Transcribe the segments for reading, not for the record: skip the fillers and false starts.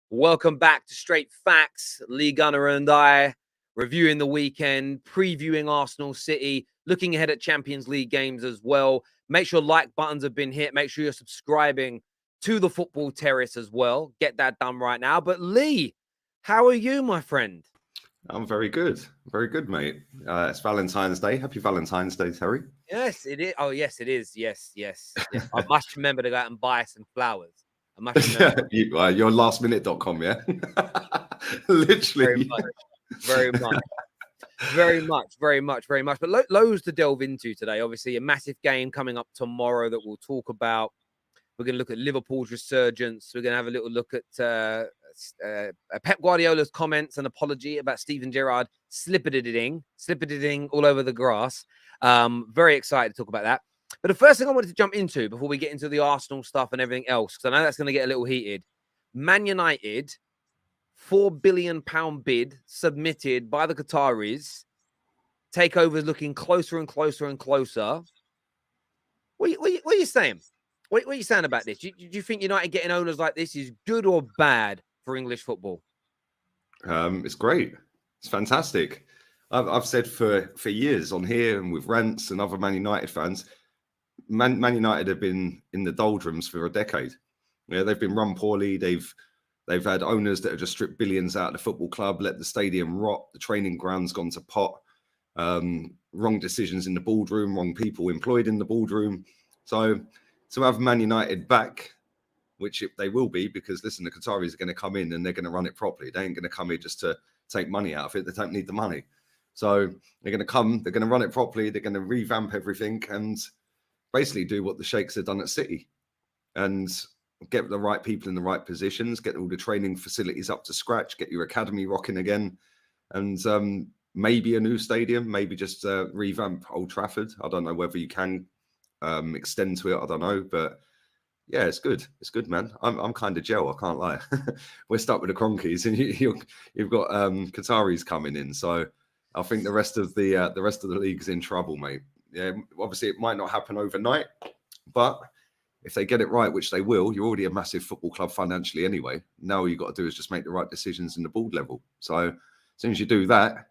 Welcome back to Straight Facts. Lee Gunner and I reviewing the weekend, previewing Arsenal City, looking ahead at Champions League games as well. Make sure like buttons have been hit. Make sure you're subscribing to the Football Terrace as well. Get that done right now. But Lee, how are you, my friend? I'm very good. Very good, mate. It's Valentine's Day. Happy Valentine's Day, Terry. Yes, it is. Oh, yes, it is. Yes. I must remember to go out and buy some flowers. I must remember. You're lastminute.com, yeah? Literally. Very much. But loads to delve into today. Obviously, a massive game coming up tomorrow that we'll talk about. We're going to look at Liverpool's resurgence. We're going to have a little look at Pep Guardiola's comments and apology about Steven Gerrard slipperdidding all over the grass. Very excited to talk about that. But the first thing I wanted to jump into before we get into the Arsenal stuff and everything else, because I know that's going to get a little heated. Man United, £4 billion bid submitted by the Qataris. Takeover is looking closer and closer and closer. What are you saying? What are you saying about this? Do you think United getting owners like this is good or bad for English football? It's great. It's fantastic. I've said for years on here and with rants and other Man United fans, Man United have been in the doldrums for a decade. Yeah, they've been run poorly. They've had owners that have just stripped billions out of the football club, let the stadium rot, the training ground's gone to pot, wrong decisions in the boardroom, wrong people employed in the boardroom. So to have Man United back, which they will be, because listen, the Qataris are going to come in and they're going to run it properly. They ain't going to come here just to take money out of it. They don't need the money. So they're going to come, they're going to run it properly. They're going to revamp everything and basically do what the Sheikhs have done at City and get the right people in the right positions, get all the training facilities up to scratch, get your academy rocking again, and maybe a new stadium, maybe just revamp Old Trafford. I don't know whether you can extend to it. I don't know, but yeah, it's good. It's good, man. I'm kind of gel. I can't lie. We're stuck with the Cronkies, and you've got Qataris coming in, so I think the rest of the league's in trouble, mate. Yeah, obviously it might not happen overnight, but if they get it right, which they will, you're already a massive football club financially anyway. Now all you've got to do is just make the right decisions in the board level. So as soon as you do that,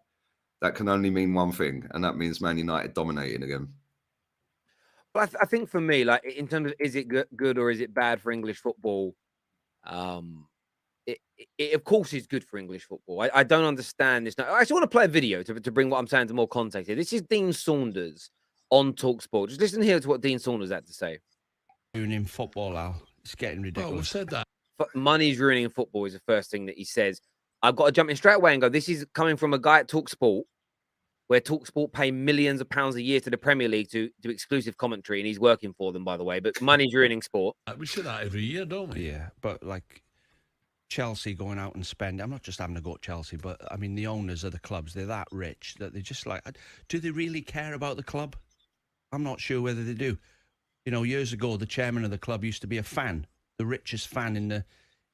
that can only mean one thing, and that means Man United dominating again. But I think for me, like in terms of is it good or is it bad for English football? It of course is good for English football. I don't understand this. Now, I actually want to play a video to bring what I'm saying to more context here. This is Dean Saunders on TalkSport. Just listen here to what Dean Saunders had to say. Ruining football, Al. It's getting ridiculous. Well, we've said that. Money's ruining football is the first thing that he says. I've got to jump in straight away and go, this is coming from a guy at TalkSport, where TalkSport pay millions of pounds a year to the Premier League to do exclusive commentary, and he's working for them, by the way. But money's ruining sport. We say that every year, don't we? Yeah, but like Chelsea going out and spending, I'm not just having to go to Chelsea, but I mean, the owners of the clubs, they're that rich that they just like, do they really care about the club? I'm not sure whether they do. You know, years ago, the chairman of the club used to be a fan, the richest fan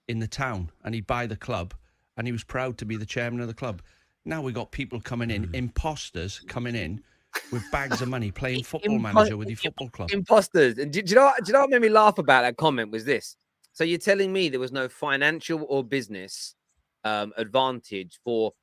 in the town, and he'd buy the club, and he was proud to be the chairman of the club. Now we got people coming in, imposters coming in with bags of money, playing football manager with your football club. Imposters. And do you know what made me laugh about that comment was this? So you're telling me there was no financial or business advantage for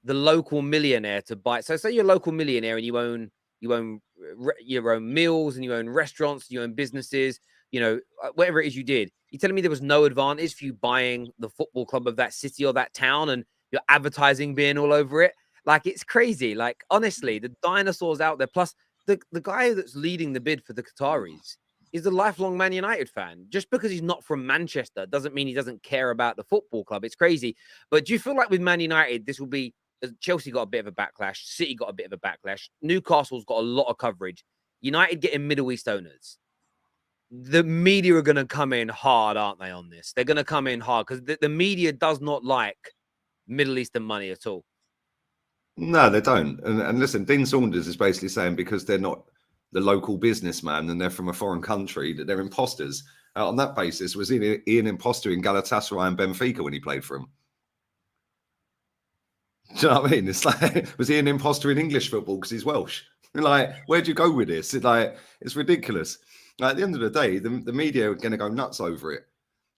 the local millionaire to buy. So say you're a local millionaire and you own your own meals and you own restaurants, you own businesses, you know, whatever it is you did. You're telling me there was no advantage for you buying the football club of that city or that town and your advertising being all over it? Like, it's crazy. Like, honestly, the dinosaurs out there. Plus, the guy that's leading the bid for the Qataris is a lifelong Man United fan. Just because he's not from Manchester doesn't mean he doesn't care about the football club. It's crazy. But do you feel like with Man United, this will be... Chelsea got a bit of a backlash. City got a bit of a backlash. Newcastle's got a lot of coverage. United getting Middle East owners. The media are going to come in hard, aren't they, on this? They're going to come in hard because the media does not like Middle Eastern money at all. No, they don't. And listen, Dean Saunders is basically saying because they're not the local businessman and they're from a foreign country that they're imposters. On that basis, was he an imposter in Galatasaray and Benfica when he played for him? Do you know what I mean? It's like, was he an imposter in English football because he's Welsh? Like, where'd you go with this? It's ridiculous. Like, at the end of the day, the media are going to go nuts over it.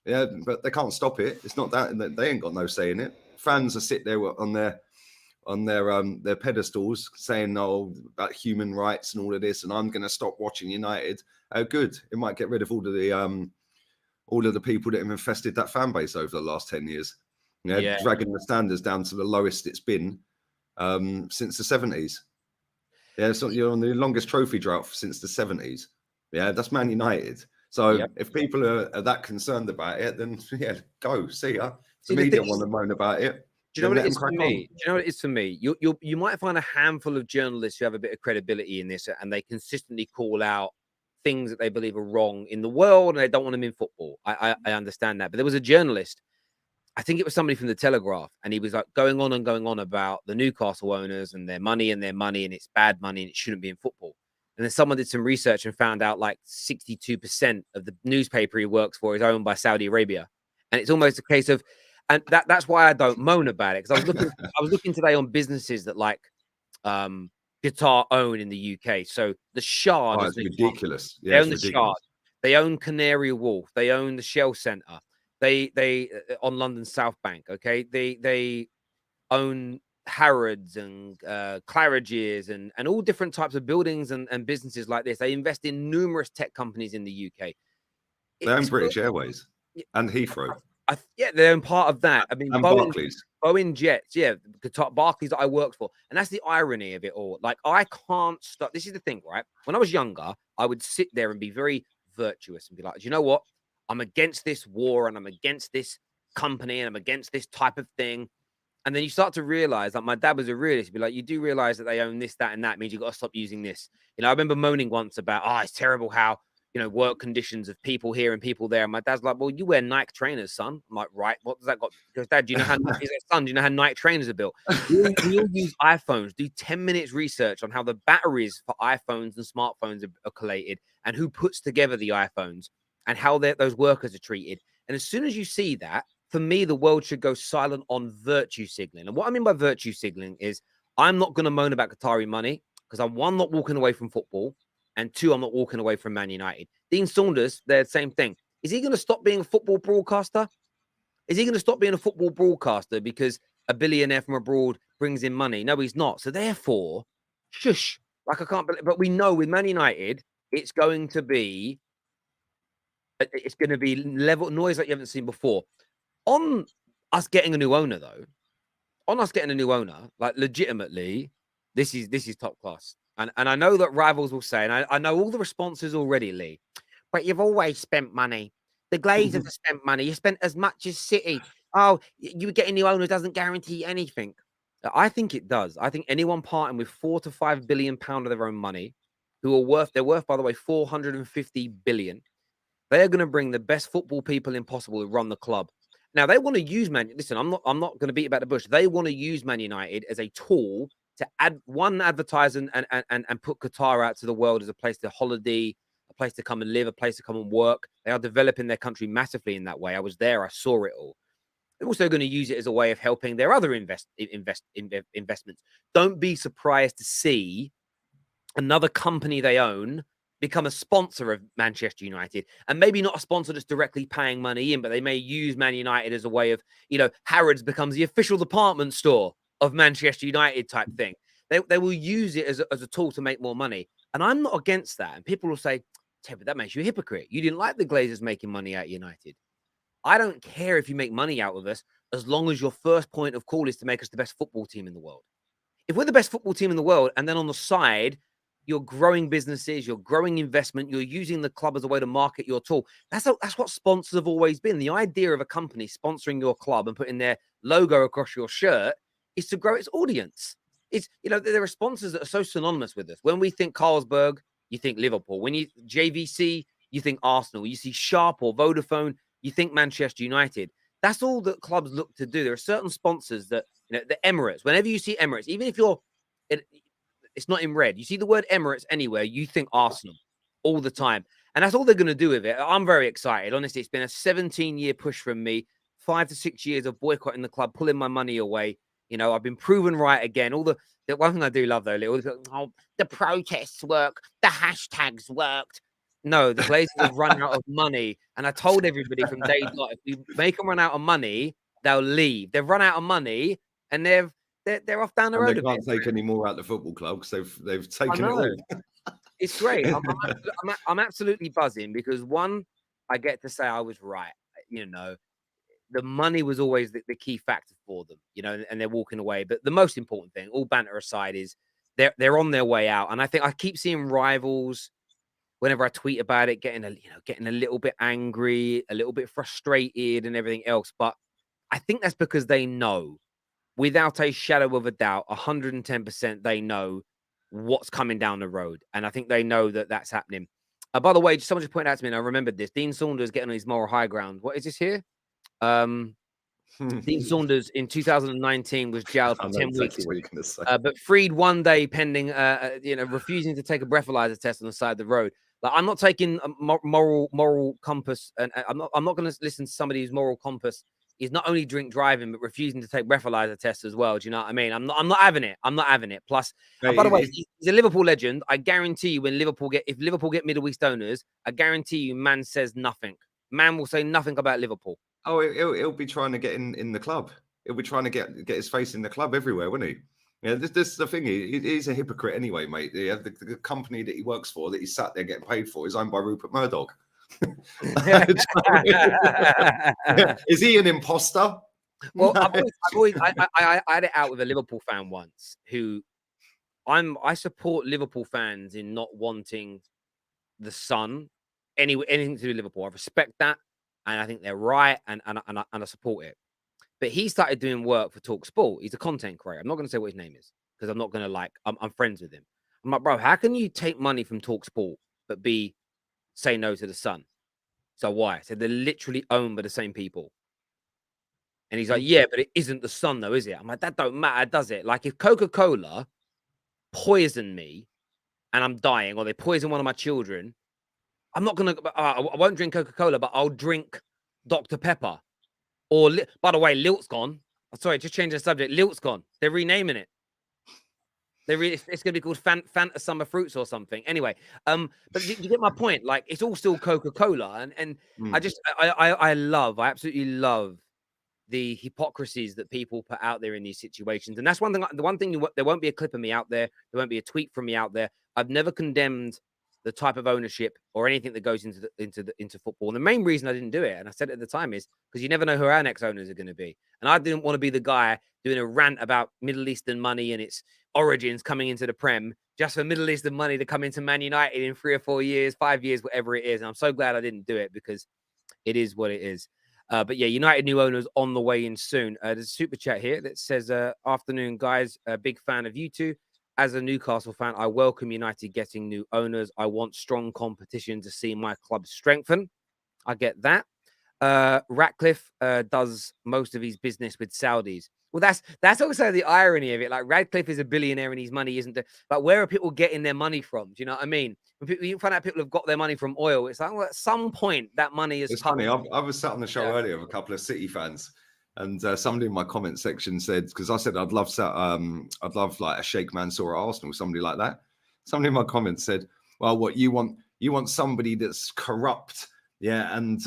Yeah, but they can't stop it. It's not that they ain't got no say in it. Fans are sit there on their pedestals saying, "Oh, about human rights and all of this," and I'm going to stop watching United. Oh, good. It might get rid of all of the people that have infested that fan base over the last 10 years. Yeah. Dragging the standards down to the lowest it's been since the 70s. Yeah, so you're on the longest trophy drought since the 70s. Yeah, that's Man United. So if people are that concerned about it, then yeah, go see ya. The media want to moan about it. Do you know what it is for me? Do you know what it is for me? You might find a handful of journalists who have a bit of credibility in this, and they consistently call out things that they believe are wrong in the world, and they don't want them in football. I understand that, but there was a journalist, I think it was somebody from the Telegraph, and he was like going on about the Newcastle owners and their money, and it's bad money, and it shouldn't be in football. And then someone did some research and found out like 62% of the newspaper he works for is owned by Saudi Arabia, and it's almost a case of, and that's why I don't moan about it, because I was looking today on businesses that like Qatar own in the UK. So the Shard, it's ridiculous. They own the Shard. They own Canary Wharf. They own the Shell Centre. They on London South Bank. Okay, they own Harrods and Claridge's and all different types of buildings and businesses like this. They invest in numerous tech companies in the UK. They own British Airways and Heathrow. Yeah, they own part of that. I mean, and Barclays. Boeing Jets, yeah, Barclays that I worked for. And that's the irony of it all. Like, I can't stop. This is the thing, right? When I was younger, I would sit there and be very virtuous and be like, do you know what? I'm against this war and I'm against this company and I'm against this type of thing. And then you start to realize, like, my dad was a realist. He'd be like, you do realize that they own this, that, and that means you've got to stop using this. You know, I remember moaning once about, it's terrible how, you know, work conditions of people here and people there. And my dad's like, well, you wear Nike trainers, son. I'm like, right, what does that got? Because Dad, do you know how son, do you know how Nike trainers are built? We all use iPhones. Do 10 minutes research on how the batteries for iPhones and smartphones are collated and who puts together the iPhones and how those workers are treated. And as soon as you see that, for me, the world should go silent on virtue signaling. And what I mean by virtue signaling is I'm not going to moan about Qatari money because I'm, one, not walking away from football, and two, I'm not walking away from Man United. Dean Saunders, they're the same thing. Is he going to stop being a football broadcaster? Is he going to stop being a football broadcaster because a billionaire from abroad brings in money? No, he's not. So therefore, shush. Like, I can't believe, but we know with Man United, it's going to be level noise like you haven't seen before. On us getting a new owner, though, like, legitimately, this is top class. And I know that rivals will say, and I know all the responses already, Lee, but you've always spent money. The Glazers have spent money. You spent as much as City. Oh, you getting new owner doesn't guarantee anything. I think it does. I think anyone parting with £4 to £5 billion of their own money, they're worth, by the way, 450 billion. They are going to bring the best football people in possible to run the club. Now, they want to use listen, I'm not going to beat about the bush. They want to use Man United as a tool to advertise and put Qatar out to the world as a place to holiday, a place to come and live, a place to come and work. They are developing their country massively in that way. I was there. I saw it all. They're also going to use it as a way of helping their other investments. Don't be surprised to see another company they own become a sponsor of Manchester United, and maybe not a sponsor that's directly paying money in, but they may use Man United as a way of, you know, Harrods becomes the official department store of Manchester United type thing. They will use it as a tool to make more money. And I'm not against that. And people will say, but that makes you a hypocrite. You didn't like the Glazers making money out of United. I don't care if you make money out of us, as long as your first point of call is to make us the best football team in the world. If we're the best football team in the world, and then on the side, you're growing businesses, you're growing investment, you're using the club as a way to market your tool. That's what sponsors have always been. The idea of a company sponsoring your club and putting their logo across your shirt is to grow its audience. It's, you know, there are sponsors that are so synonymous with us. When we think Carlsberg, you think Liverpool. When you JVC, you think Arsenal. You see Sharp or Vodafone, you think Manchester United. That's all that clubs look to do. There are certain sponsors that, you know, the Emirates. Whenever you see Emirates, even if it's not in red, you see the word Emirates anywhere, you think Arsenal all the time. And that's all they're going to do with it. I'm very excited. Honestly, it's been a 17-year push from me, 5 to 6 years of boycotting the club, pulling my money away. You know, I've been proven right again. All the one thing I do love though, the protests work, the hashtags worked. No, the Glazers have run out of money, and I told everybody from day dot, if we make them run out of money, they'll leave. They've run out of money, and they're off down the and road. they a can't bit. take any more out the football club because they've taken it know. all. It's great. I'm absolutely buzzing because one, I get to say I was right. You know, the money was always the key factor for them, you know, and they're walking away. But the most important thing, all banter aside, is they're on their way out. And I think I keep seeing rivals whenever I tweet about it, getting a little bit angry, a little bit frustrated, and everything else. But I think that's because they know, without a shadow of a doubt, 110%, they know what's coming down the road, and I think they know that that's happening. By the way, someone just pointed out to me, and I remembered this. Dean Saunders getting on his moral high ground. What is this here? Dean Saunders in 2019 was jailed for 10 weeks, what you're going to say. but freed one day pending, refusing to take a breathalyzer test on the side of the road. Like, I'm not taking a moral compass, and I'm not going to listen to somebody whose moral compass is not only drink driving but refusing to take breathalyzer tests as well. Do you know what I mean? I'm not having it. I'm not having it. Plus, by the way, he's a Liverpool legend. I guarantee you, if Liverpool get Middle East owners, I guarantee you, man says nothing. Man will say nothing about Liverpool. Oh, he'll be trying to get in the club. He'll be trying to get his face in the club everywhere, won't he? Yeah, this is the thing. He's a hypocrite anyway, mate. The company that he works for, that he's sat there getting paid for, is owned by Rupert Murdoch. Is he an imposter? Well, I had it out with a Liverpool fan once who I support Liverpool fans in not wanting the Sun anything to do with Liverpool. I respect that, and I think they're right, and I support it. But he started doing work for TalkSport. He's a content creator. I'm not going to say what his name is because I'm not going to I'm friends with him. I'm like, bro, how can you take money from TalkSport but say no to the Sun? So why? So they're literally owned by the same people. And he's like, yeah, but it isn't the Sun though, is it? I'm like, that don't matter, does it? Like, if Coca-Cola poison me and I'm dying, or they poison one of my children, I'm not going to, I won't drink Coca-Cola, but I'll drink Dr. Pepper. Or, by the way, Lilt's gone. Sorry, just change the subject. Lilt's gone. They're renaming it. It's going to be called Fanta Summer Fruits or something. Anyway, but you get my point. Like, it's all still Coca-Cola, and I absolutely love the hypocrisies that people put out there in these situations. And that's one thing. The one thing there won't be a clip of me out there. There won't be a tweet from me out there. I've never condemned the type of ownership or anything that goes into football. And the main reason I didn't do it, and I said it at the time, is because you never know who our next owners are going to be. And I didn't want to be the guy doing a rant about Middle Eastern money and its origins coming into the Prem just for Middle Eastern money to come into Man United in 3 or 4 years, 5 years, whatever it is. And I'm so glad I didn't do it, because it is what it is. But yeah, United new owners on the way in soon. There's a super chat here that says, afternoon, guys. A big fan of you two. As a Newcastle fan, I welcome United getting new owners. I want strong competition to see my club strengthen. I get that. Ratcliffe does most of his business with Saudis. Well, that's also the irony of it. Like, Radcliffe is a billionaire and his money isn't. But where are people getting their money from? Do you know what I mean? When you find out people have got their money from oil, it's like, well, at some point that money is. It's funny. I was sat on the show earlier with a couple of City fans, and somebody in my comment section said, because I said I'd love like a Sheikh Mansour at Arsenal, somebody like that. Somebody in my comments said, well, what you want somebody that's corrupt, yeah, and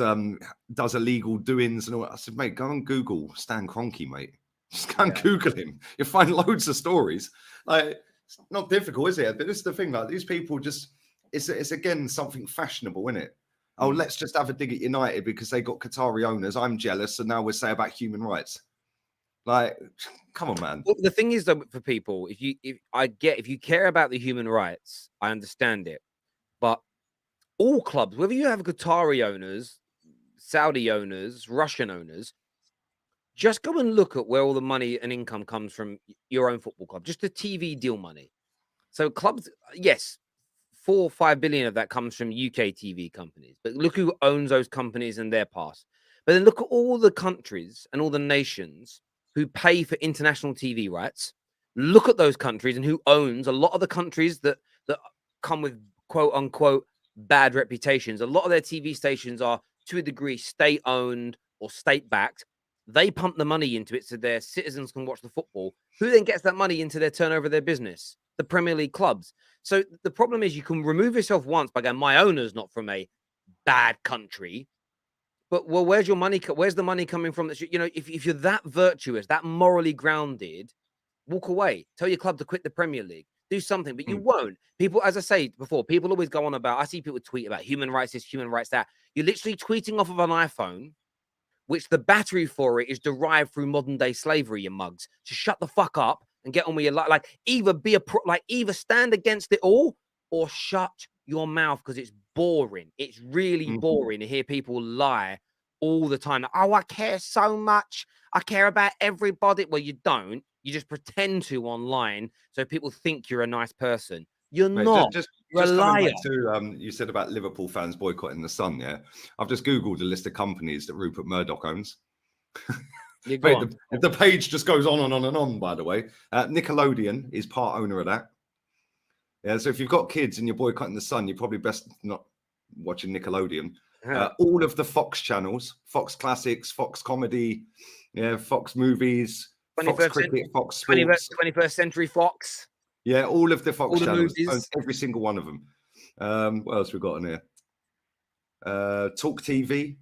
does illegal doings and all that. I said, mate, go and Google Stan Kroenke, mate. Just go and Google him. You'll find loads of stories. Like, it's not difficult, is it? But this is the thing. Like, these people just, it's again something fashionable, isn't it? Oh, let's just have a dig at United because they got Qatari owners. I'm jealous, and now we'll say about human rights. Like, come on, man. Well, the thing is, though, for people, if you care about the human rights, I understand it. But all clubs, whether you have Qatari owners, Saudi owners, Russian owners, just go and look at where all the money and income comes from your own football club, just the TV deal money. So clubs, yes, 4 or 5 billion of that comes from UK TV companies. But look who owns those companies and their past. But then look at all the countries and all the nations who pay for international TV rights. Look at those countries and who owns a lot of the countries that come with quote unquote bad reputations. A lot of their TV stations are, to a degree, state owned or state backed. They pump the money into it so their citizens can watch the football. Who then gets that money into their turnover of their business? The Premier League clubs. So the problem is you can remove yourself once by going, my owner's not from a bad country. But well, where's your money? Where's the money coming from? That if you're that virtuous, that morally grounded, walk away. Tell your club to quit the Premier League. Do something, but you won't. People, as I say before, people always go on about. I see people tweet about human rights this, human rights that. You're literally tweeting off of an iPhone, which the battery for it is derived through modern day slavery. You mugs, just shut the fuck up and get on with your life. Like either either stand against it all or shut your mouth because it's boring. It's really boring to hear people lie all the time. Like, oh, I care so much. I care about everybody. Well, you don't. You just pretend to online so people think you're a nice person. You're not. Just you're a coming liar. back to you said about Liverpool fans boycotting the Sun. Yeah, I've just googled a list of companies that Rupert Murdoch owns. Mate, the page just goes on and on and on. By the way, Nickelodeon is part owner of that. Yeah, so if you've got kids and you're boycotting the Sun, you're probably best not watching Nickelodeon. All of the Fox channels, Fox Classics, Fox Comedy, yeah, Fox Movies, Fox Cricket, Fox Sports, 21st Century Fox. Yeah, all of the Fox all channels, the every single one of them. What else we got in here? Talk TV,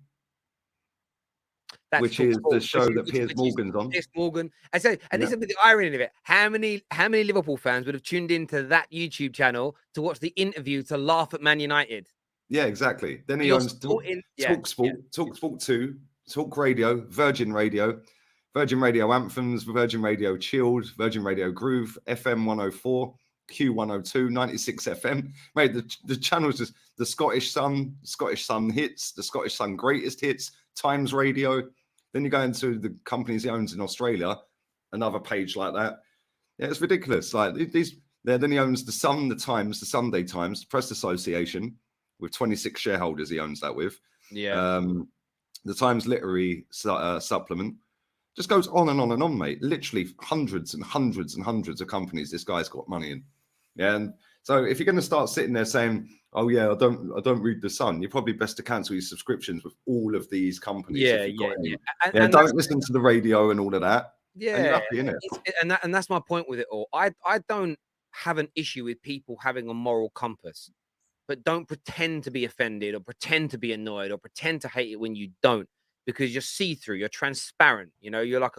which is the show that Piers Morgan's on. Piers Morgan. And so, and this is the irony of it. How many Liverpool fans would have tuned into that YouTube channel to watch the interview to laugh at Man United? Yeah, exactly. Then he owns Talk Sport, Talk Sport 2, Talk Radio, Virgin Radio Anthems, Virgin Radio Chilled, Virgin Radio Groove, FM 104, Q102, 96 FM. Mate, the channels is the Scottish Sun Hits, the Scottish Sun Greatest Hits, Times Radio. Then you go into the companies he owns in Australia, another page like that. Yeah, it's ridiculous. Like these, then he owns the Sun, the Times, the Sunday Times, the Press Association, with 26 shareholders he owns that with. Yeah. The Times Literary Supplement. Just goes on and on and on, mate. Literally hundreds and hundreds and hundreds of companies this guy's got money in. Yeah, and so if you're going to start sitting there saying, "Oh yeah, I don't read the Sun," you're probably best to cancel your subscriptions with all of these companies. And don't listen to the radio and all of that. Yeah, and, and that's my point with it all. I don't have an issue with people having a moral compass, but don't pretend to be offended or pretend to be annoyed or pretend to hate it when you don't. Because you're see-through, you're transparent, you're like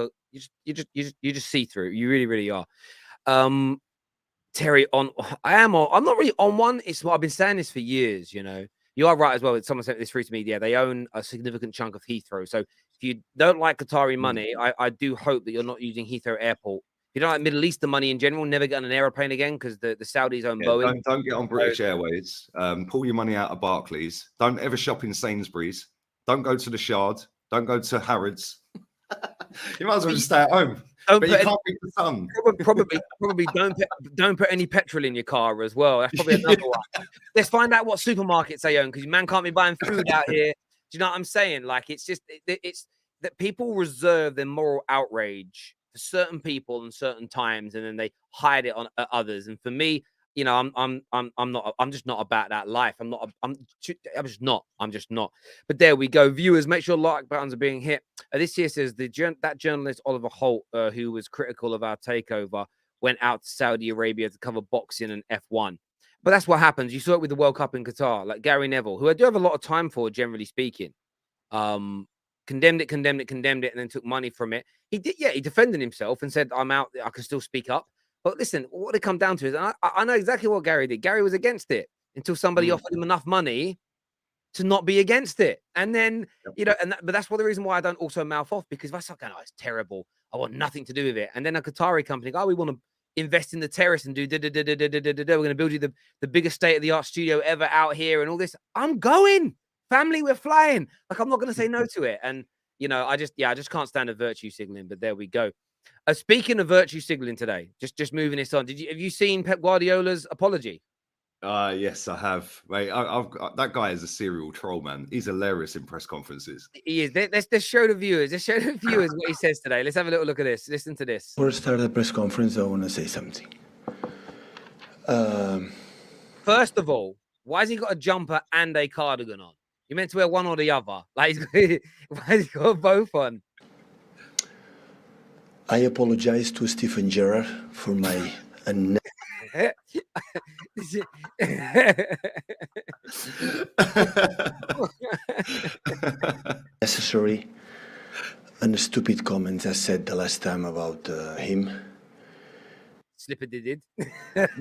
you just see through. You really, really are. Terry, I'm not really on one. It's what I've been saying this for years. You are right as well. Someone sent this through to me. Yeah, they own a significant chunk of Heathrow. So if you don't like Qatari money, I do hope that you're not using Heathrow Airport. If you don't like Middle Eastern money in general, never get on an airplane again because the Saudis own Boeing. Don't get on British Airways. Pull your money out of Barclays. Don't ever shop in Sainsbury's. Don't go to the Shard. Don't go to Harrods. You might as well just stay at home. But you can't beat the Sun. Probably don't put any petrol in your car as well. That's probably another one. Let's find out what supermarkets they own because man can't be buying food out here. Do you know what I'm saying? Like it's that people reserve their moral outrage for certain people and certain times, and then they hide it on others. And for me, I'm just not about that life. I'm just not. But there we go. Viewers, make sure like buttons are being hit. This here says that journalist Oliver Holt, who was critical of our takeover, went out to Saudi Arabia to cover boxing and F1. But that's what happens. You saw it with the World Cup in Qatar, like Gary Neville, who I do have a lot of time for, generally speaking. Condemned it, and then took money from it. He defended himself and said, I'm out, I can still speak up. But listen, what it come down to is, I know exactly what Gary did. Gary was against it until somebody offered him enough money to not be against it. And then, but that's the reason why I don't also mouth off, because if I start going, oh, it's terrible, I want nothing to do with it. And then a Qatari company, we want to invest in the Terrace and do, we're going to build you the biggest state-of-the-art studio ever out here and all this. I'm going. Family, we're flying. Like, I'm not going to say no to it. And, I just can't stand the virtue signaling, but there we go. Speaking of virtue signaling today, just moving this on. Have you seen Pep Guardiola's apology? Yes, I have. Mate, that guy is a serial troll, man. He's hilarious in press conferences. He is. Let's show the viewers. What he says today. Let's have a little look at this. Listen to this. Before I start the press conference, I want to say something. First of all, why has he got a jumper and a cardigan on? You meant to wear one or the other. Like, why has he got both on? I apologize to Stephen Gerrard for my unnecessary and stupid comments I said the last time about him. Slipper did.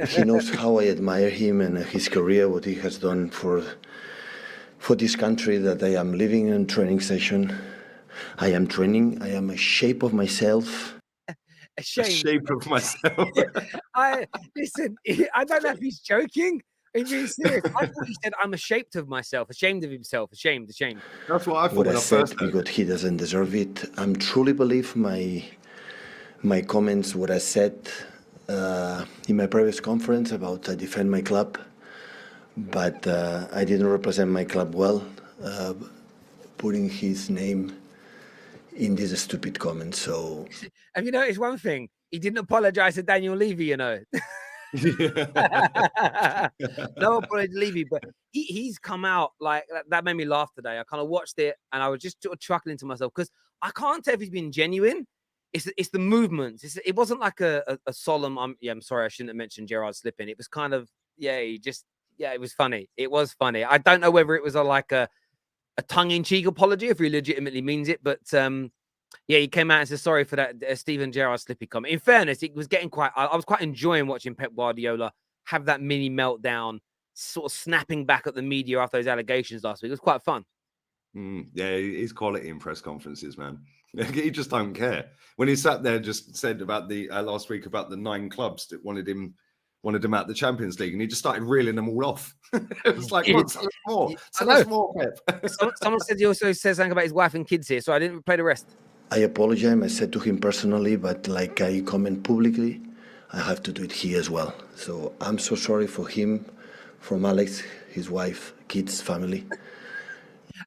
He knows how I admire him and his career, what he has done for this country that I am living in training session. I am training. I am a shape of myself. Ashamed. Shape of myself. Listen. I don't know if he's joking. He's being serious. I thought he said, "I'm ashamed of myself, ashamed of himself, ashamed." That's what I thought What when I I said, first heard. because he doesn't deserve it. I truly believe my comments, what I said in my previous conference about I defend my club, but I didn't represent my club well, putting his name in this stupid comment. So, have you noticed one thing? He didn't apologize to Daniel Levy, you know. No apology to Levy, but he's come out like that made me laugh today. I kind of watched it and I was just sort of chuckling to myself because I can't tell if he's been genuine. It's the movements. It wasn't like a solemn. I'm sorry, I shouldn't have mentioned Gerrard slipping. It was kind of it was funny. It was funny. I don't know whether it was a tongue-in-cheek apology if he legitimately means it, but he came out and said sorry for that Steven Gerrard slippy comment. In fairness, it was getting I was quite enjoying watching Pep Guardiola have that mini meltdown, sort of snapping back at the media after those allegations last week. It was quite fun. Yeah, he's quality in press conferences, man. He just don't care. When he sat there, just said about the last week about the 9 clubs that wanted him out the Champions League, and he just started reeling them all off. It was like, what? Tell us more. Tell us more, Pep. Someone said he also says something about his wife and kids here, so I didn't play the rest. I apologize. I said to him personally, but like I comment publicly, I have to do it here as well. So I'm so sorry for him, from Alex, his wife, kids, family.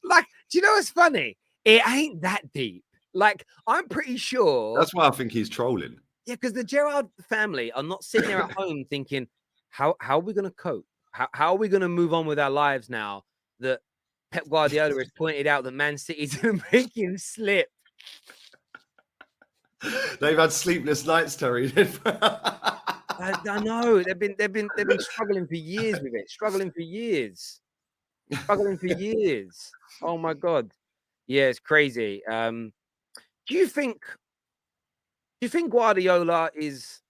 Like, do you know what's funny? It ain't that deep. Like, I'm pretty sure. That's why I think he's trolling. Yeah, because the Gerrard family are not sitting there at home thinking, how are we going to cope? How are we going to move on with our lives now that Pep Guardiola has pointed out that Man City's going to make him slip? They've had sleepless nights, Terry. I know they've been struggling for years with it. Struggling for years. Oh my God. Yeah, it's crazy. Do you think Guardiola is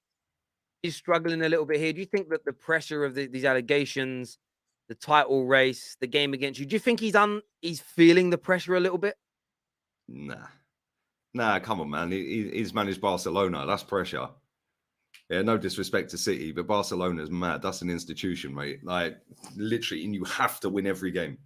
struggling a little bit here? Do you think that the pressure of these allegations, the title race, the game against you, do you think he's feeling the pressure a little bit? Nah, come on, man. He's managed Barcelona. That's pressure. Yeah, no disrespect to City, but Barcelona's mad. That's an institution, mate. Like, literally, and you have to win every game.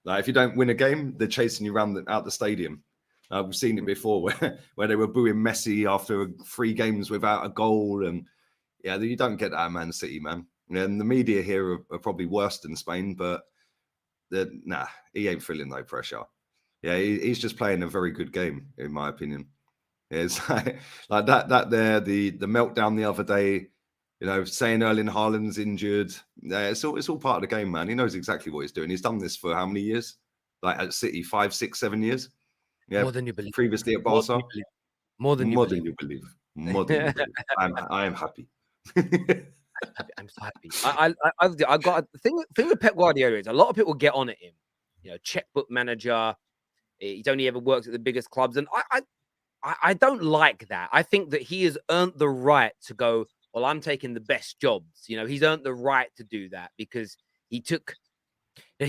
Like, if you don't win a game, they're chasing you out the stadium. We've seen it before where they were booing Messi after 3 games without a goal. And yeah, you don't get that at Man City, man. And the media here are probably worse than Spain, but he ain't feeling no pressure. Yeah, he's just playing a very good game, in my opinion. It's like that there, the meltdown the other day, saying Erling Haaland's injured. It's all part of the game, man. He knows exactly what he's doing. He's done this for how many years? Like at City, 5, 6, 7 years. Yeah, more than you believe. Previously at Barca, more than you believe. I am happy. I'm so happy. I got the thing with Pep Guardiola is a lot of people get on at him. Checkbook manager. He's only ever worked at the biggest clubs, and I don't like that. I think that he has earned the right to go, well, I'm taking the best jobs. He's earned the right to do that because he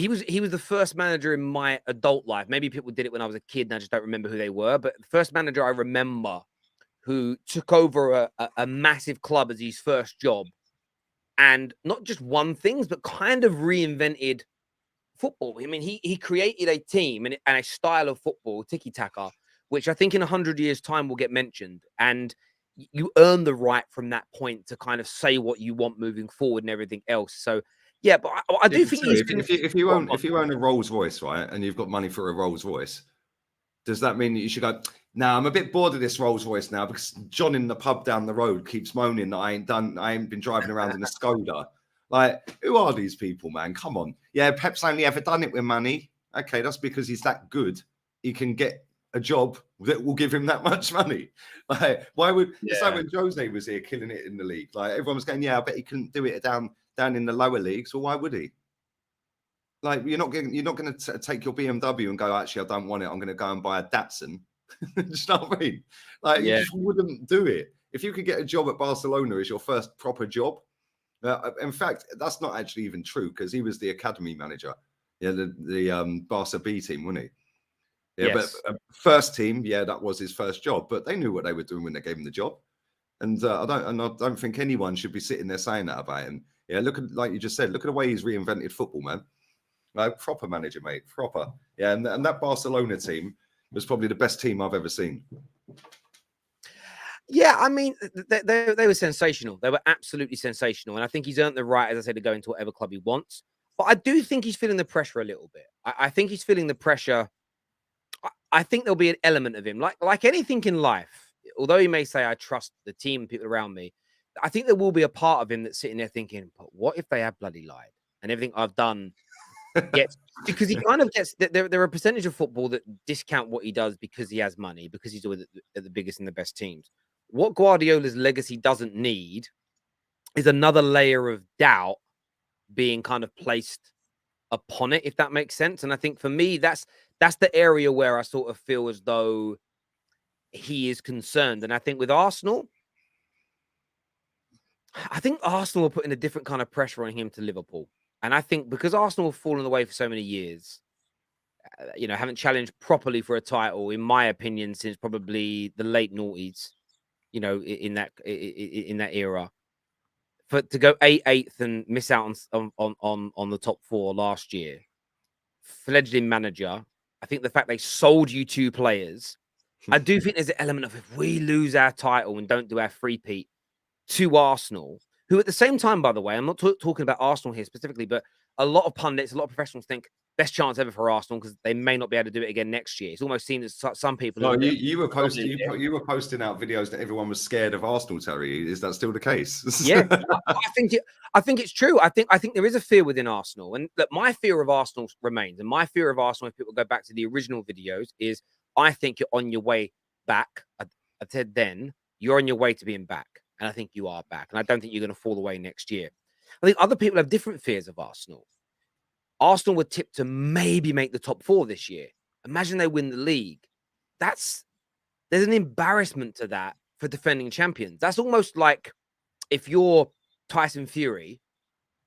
was the first manager in my adult life. Maybe people did it when I was a kid and I just don't remember who they were. But the first manager I remember who took over a massive club as his first job and not just won things, but kind of reinvented football. I mean, he created a team and a style of football, tiki-taka, which I think in 100 years' time will get mentioned. And you earn the right from that point to kind of say what you want moving forward and everything else. So, yeah, but I do think if you own a Rolls Royce, right, and you've got money for a Rolls Royce, does that mean that you should go, now I'm a bit bored of this Rolls Royce now because John in the pub down the road keeps moaning that I ain't been driving around in a Skoda. Like, who are these people, man? Come on. Yeah, Pep's only ever done it with money. Okay, that's because he's that good. He can get a job that will give him that much money. Like, why would it's like Yeah. when Jose was here killing it in the league? Like everyone was going, yeah, I bet he couldn't do it down in the lower leagues. Well, why would he? Like you're not going to take your BMW and go, actually, I don't want it. I'm going to go and buy a Datsun. Do you know what I mean? Like you just wouldn't do it. If you could get a job at Barcelona as your first proper job, in fact, that's not actually even true because he was the academy manager. Yeah, the Barca B team, wasn't he? Yeah, Yes. but first team, yeah, that was his first job. But they knew what they were doing when they gave him the job, and I don't think anyone should be sitting there saying that about him. Yeah, look at like you just said, look at the way he's reinvented football, man. Like proper manager, mate, proper. Yeah, and that Barcelona team was probably the best team I've ever seen. Yeah, I mean, they were sensational. They were absolutely sensational. And I think he's earned the right, as I said, to go into whatever club he wants. But I do think he's feeling the pressure a little bit. I think he's feeling the pressure. I think there'll be an element of him, like anything in life. Although he may say, I trust the team, people around me, I think there will be a part of him that's sitting there thinking, but what if they have bloody lied? And everything I've done gets... Because he kind of gets... There are a percentage of football that discount what he does because he has money, because he's always at the biggest and the best teams. What Guardiola's legacy doesn't need is another layer of doubt being kind of placed upon it, if that makes sense. And I think for me, that's the area where I sort of feel as though he is concerned. And I think with Arsenal, are putting a different kind of pressure on him to Liverpool. And I think because Arsenal have fallen away for so many years, haven't challenged properly for a title, in my opinion, since probably the late noughties, in that era. To go 8th and miss out on the top 4 last year, fledgling manager. I think the fact they sold you 2 players, I do think there's an element of if we lose our title and don't do our three-peat to Arsenal, who at the same time, by the way, I'm not talking about Arsenal here specifically, but a lot of pundits, a lot of professionals think best chance ever for Arsenal because they may not be able to do it again next year. It's almost seen as some people. No, you were posting out videos that everyone was scared of Arsenal, Terry. Is that still the case? Yeah, I think it's true. I think there is a fear within Arsenal, and look, my fear of Arsenal remains. And my fear of Arsenal, if people go back to the original videos, is I think you're on your way back. I said then you're on your way to being back, and I think you are back. And I don't think you're going to fall away next year. I think other people have different fears of Arsenal. Arsenal were tipped to maybe make the top 4 this year. Imagine they win the league. There's an embarrassment to that for defending champions. That's almost like if you're Tyson Fury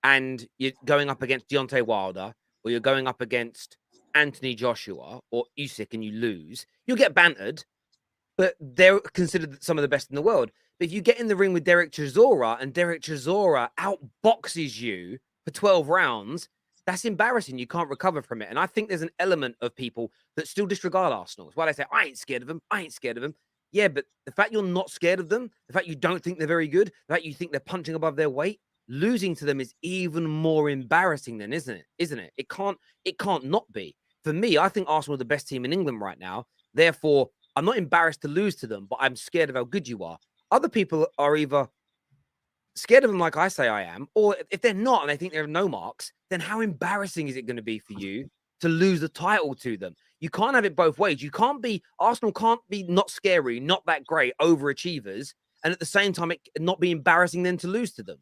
and you're going up against Deontay Wilder, or you're going up against Anthony Joshua or Usyk and you lose, you'll get bantered, but they're considered some of the best in the world. But if you get in the ring with Derek Chisora and Derek Chisora outboxes you for 12 rounds, that's embarrassing. You can't recover from it. And I think there's an element of people that still disregard Arsenal. That's why they say, I ain't scared of them. I ain't scared of them. Yeah, but the fact you're not scared of them, the fact you don't think they're very good, the fact you think they're punching above their weight, losing to them is even more embarrassing then, isn't it? It can't not be. For me, I think Arsenal are the best team in England right now. Therefore, I'm not embarrassed to lose to them, but I'm scared of how good you are. Other people are either scared of them like I say I am, or if they're not and they think they have no marks, then how embarrassing is it going to be for you to lose the title to them? You can't have it both ways. Arsenal can't be not scary, not that great, overachievers, and at the same time, it not be embarrassing then to lose to them.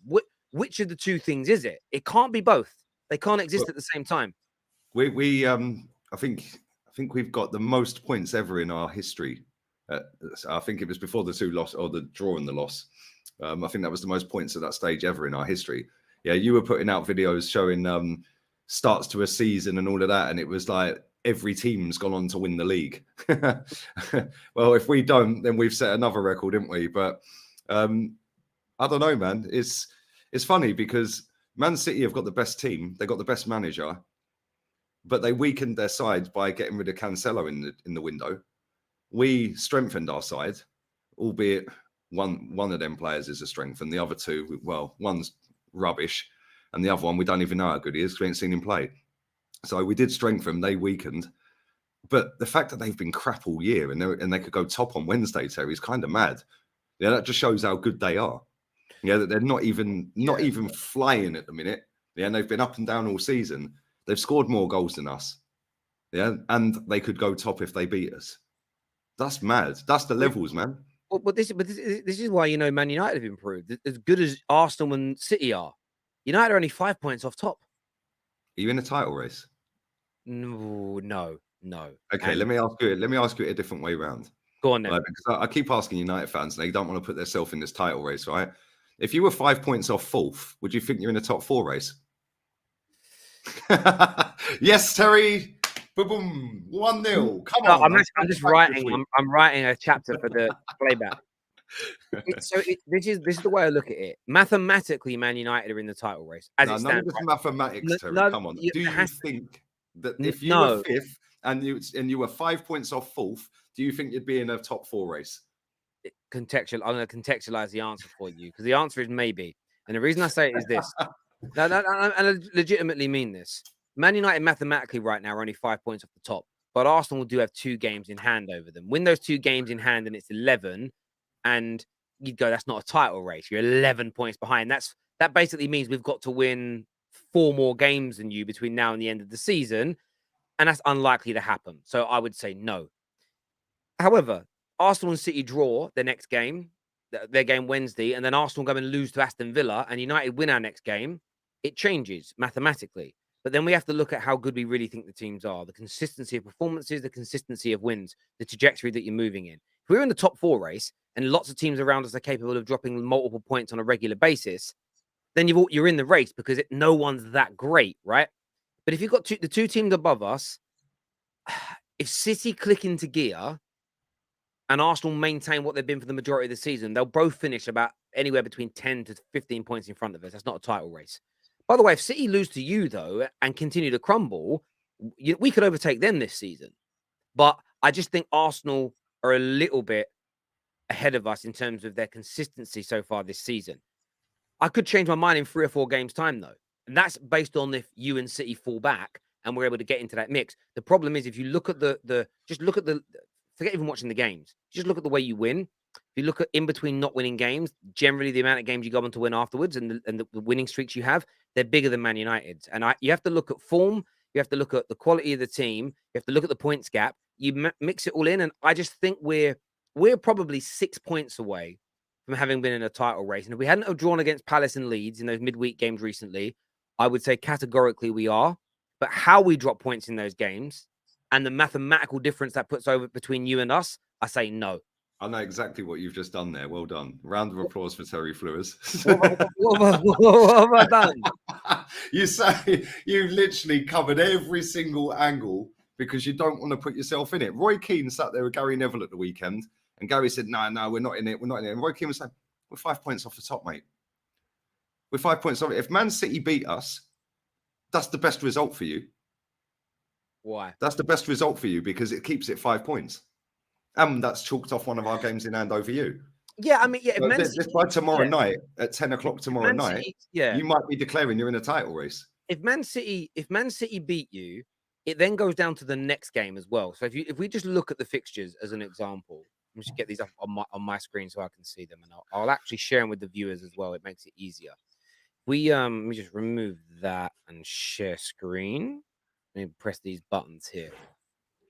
Which of the two things is it? It can't be both. They can't exist at the same time. I think we've got the most points ever in our history. I think it was before the 2 loss or the draw and the loss. I think that was the most points at that stage ever in our history. Yeah, you were putting out videos showing starts to a season and all of that, and it was like every team's gone on to win the league. Well, if we don't, then we've set another record, didn't we? But I don't know, man. It's funny because Man City have got the best team, they got the best manager, but they weakened their side by getting rid of Cancelo in the window. We strengthened our side, albeit one of them players is a strength, and the other 2, well, one's rubbish, and the other one we don't even know how good he is because we ain't seen him play. So we did strengthen, they weakened. But the fact that they've been crap all year and they could go top on Wednesday, Terry, is kind of mad. Yeah, that just shows how good they are. Yeah, that they're not even flying at the minute. Yeah, and they've been up and down all season. They've scored more goals than us. Yeah, and they could go top if they beat us. That's mad. That's the levels, man. But this is why, you know, Man United have improved. As good as Arsenal and City are, United are only 5 points off top. Are you in a title race? No. Okay, And let me ask you it a different way round. go on then. Like, because I keep asking United fans, and they don't want to put themselves in this title race, right? If you were 5 points off fourth, would you think you're in a top 4 race? Yes, Terry. Boom, boom. 1-0. Come No, on. I'm just writing. I'm writing a chapter for the playback. This is the way I look at it. Mathematically, Man United are in the title race as it None of stands. this mathematics, Terry. Come on. Do you think that if you were fifth and you were 5 points off fourth, do you think you'd be in a top 4 race? I'm going to contextualize the answer for you, because the answer is maybe. And the reason I say it is this. And I legitimately mean this. Man United mathematically right now are only 5 points off the top, but Arsenal do have 2 games in hand over them. Win those 2 games in hand and it's 11, and you'd go, that's not a title race. You're 11 points behind. That basically means we've got to win 4 more games than you between now and the end of the season, and that's unlikely to happen. So I would say no. However, Arsenal and City draw their next game, their game Wednesday, and then Arsenal go and lose to Aston Villa, and United win our next game. It changes mathematically. But then we have to look at how good we really think the teams are, the consistency of performances, the consistency of wins, the trajectory that you're moving in. If we're in the top 4 race and lots of teams around us are capable of dropping multiple points on a regular basis, then you're in the race, because no one's that great, right? But if you've got the 2 teams above us, if City click into gear and Arsenal maintain what they've been for the majority of the season, they'll both finish about anywhere between 10 to 15 points in front of us. That's not a title race. By the way, if City lose to you, though, and continue to crumble, we could overtake them this season. But I just think Arsenal are a little bit ahead of us in terms of their consistency so far this season. I could change my mind in 3 or 4 games' time, though. And that's based on if you and City fall back and we're able to get into that mix. The problem is, if you look at forget even watching the games, just look at the way you win. If you look at in between not winning games, generally the amount of games you go on to win afterwards and the winning streaks you have, they're bigger than Man United's. And you have to look at form. You have to look at the quality of the team. You have to look at the points gap. You mix it all in. And I just think we're probably 6 points away from having been in a title race. And if we hadn't have drawn against Palace and Leeds in those midweek games recently, I would say categorically we are. But how we drop points in those games and the mathematical difference that puts over between you and us, I say no. I know exactly what you've just done there. Well done. Round of applause for Terry Flewers. What have I done? You say you've literally covered every single angle because you don't want to put yourself in it. Roy Keane sat there with Gary Neville at the weekend, and Gary said, no, we're not in it. We're not in it. And Roy Keane was saying, we're 5 points off the top, mate. We're 5 points off it. If Man City beat us, that's the best result for you. Why? That's the best result for you because it keeps it 5 points. And that's chalked off one of our games in hand over you. Yeah, I mean, yeah. If by tomorrow night at 10 o'clock tomorrow night, you might be declaring you're in a title race. If Man City beat you, it then goes down to the next game as well. So if we just look at the fixtures as an example, let me just get these up on my screen so I can see them, and I'll actually share them with the viewers as well. It makes it easier. Let me just remove that and share screen. Let me press these buttons here.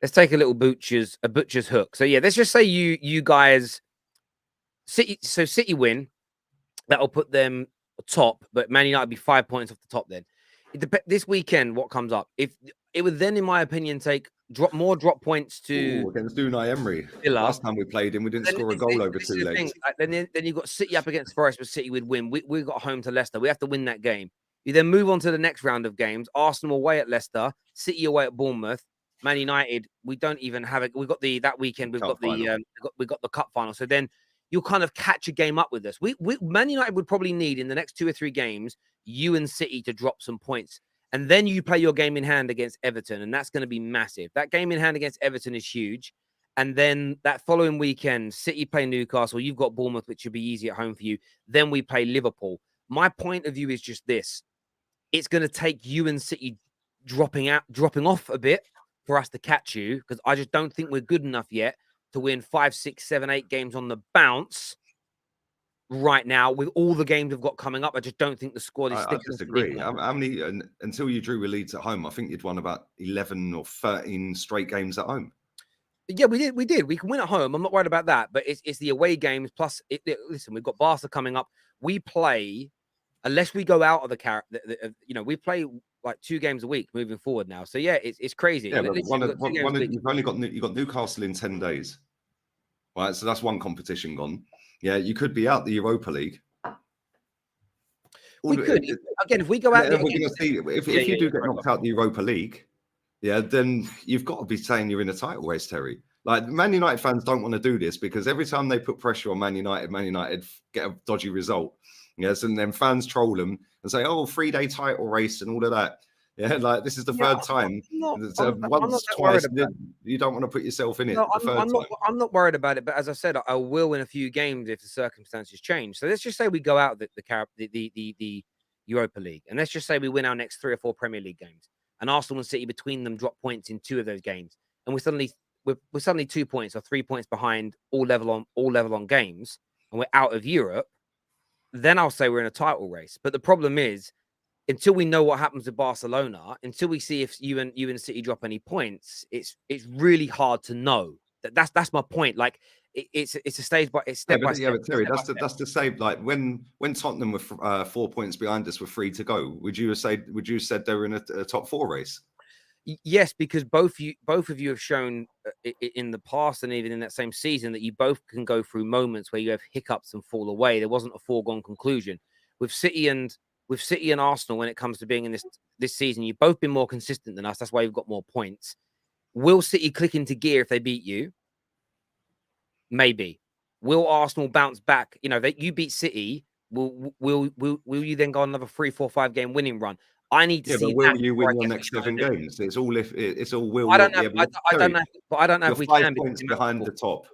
Let's take a little butcher's hook. So yeah, let's just say you guys City win. That'll put them top, but Man United be 5 points off the top then. This weekend, what comes up? If it would then, in my opinion, take drop points to against Unai Emery. Villa. Last time we played him, we didn't score a goal over 2 legs. Then you've got City up against Forest, but City would win. We got home to Leicester. We have to win that game. You then move on to the next round of games. Arsenal away at Leicester, City away at Bournemouth. Man United, we don't even have it. We've got that weekend. We've got the cup final. So then you'll kind of catch a game up with us. Man United would probably need in the next 2 or 3 games you and City to drop some points, and then you play your game in hand against Everton, and that's going to be massive. That game in hand against Everton is huge, and then that following weekend, City play Newcastle. You've got Bournemouth, which should be easy at home for you. Then we play Liverpool. My point of view is just this: it's going to take you and City dropping off a bit for us to catch you, because I just don't think we're good enough yet to win 5, 6, 7, 8 games on the bounce right now with all the games we've got coming up. I just don't think the squad is sticking. I disagree. How many until you drew with Leeds at home? I think you'd won about 11 or 13 straight games at home. Yeah, we did. We can win at home. I'm not worried about that. But it's the away games. Plus, listen, we've got Barca coming up. We play, unless we go out of we play like 2 games a week moving forward now. So yeah, it's crazy. Yeah, but Literally, we've got 2 games a week. you've only got Newcastle in 10 days, right? So that's one competition gone. Yeah, you could be out the Europa League. We could again if we go out. We're going to see if you do get knocked out the Europa League. Yeah, then you've got to be saying you're in a title race, Terry. Like, Man United fans don't want to do this because every time they put pressure on Man United get a dodgy result. Yes, and then fans troll them and say, "Oh, 3-day title race and all of that." Yeah, like this is the third time. Once, twice, you don't want to put yourself in it. I'm not worried about it, but as I said, I will in a few games if the circumstances change. So let's just say we go out the Europa League, and let's just say we win our next 3 or 4 Premier League games. And Arsenal and City between them drop points in 2 of those games, and we're suddenly 2 points or 3 points behind, all level on games, and we're out of Europe. Then I'll say we're in a title race. But the problem is, until we know what happens with Barcelona, until we see if you and City drop any points, it's really hard to know. That's my point. Like it's a step by step. Yeah, but Terry, that's the same. Like when Tottenham were 4 points behind us with 3 to go, would you have said they were in a top 4 race? Yes, because both of you have shown in the past and even in that same season that you both can go through moments where you have hiccups and fall away. There wasn't a foregone conclusion with City and Arsenal when it comes to being in this season. You've both been more consistent than us. That's why you've got more points. Will City click into gear if they beat you? Maybe. Will Arsenal bounce back? You know, that you beat City. Will you then go on another 3, 4, 5 game winning run? I need to see. But will you win your next 7 games? It's all will. I don't know. But I don't know if we can. 5 points behind the top.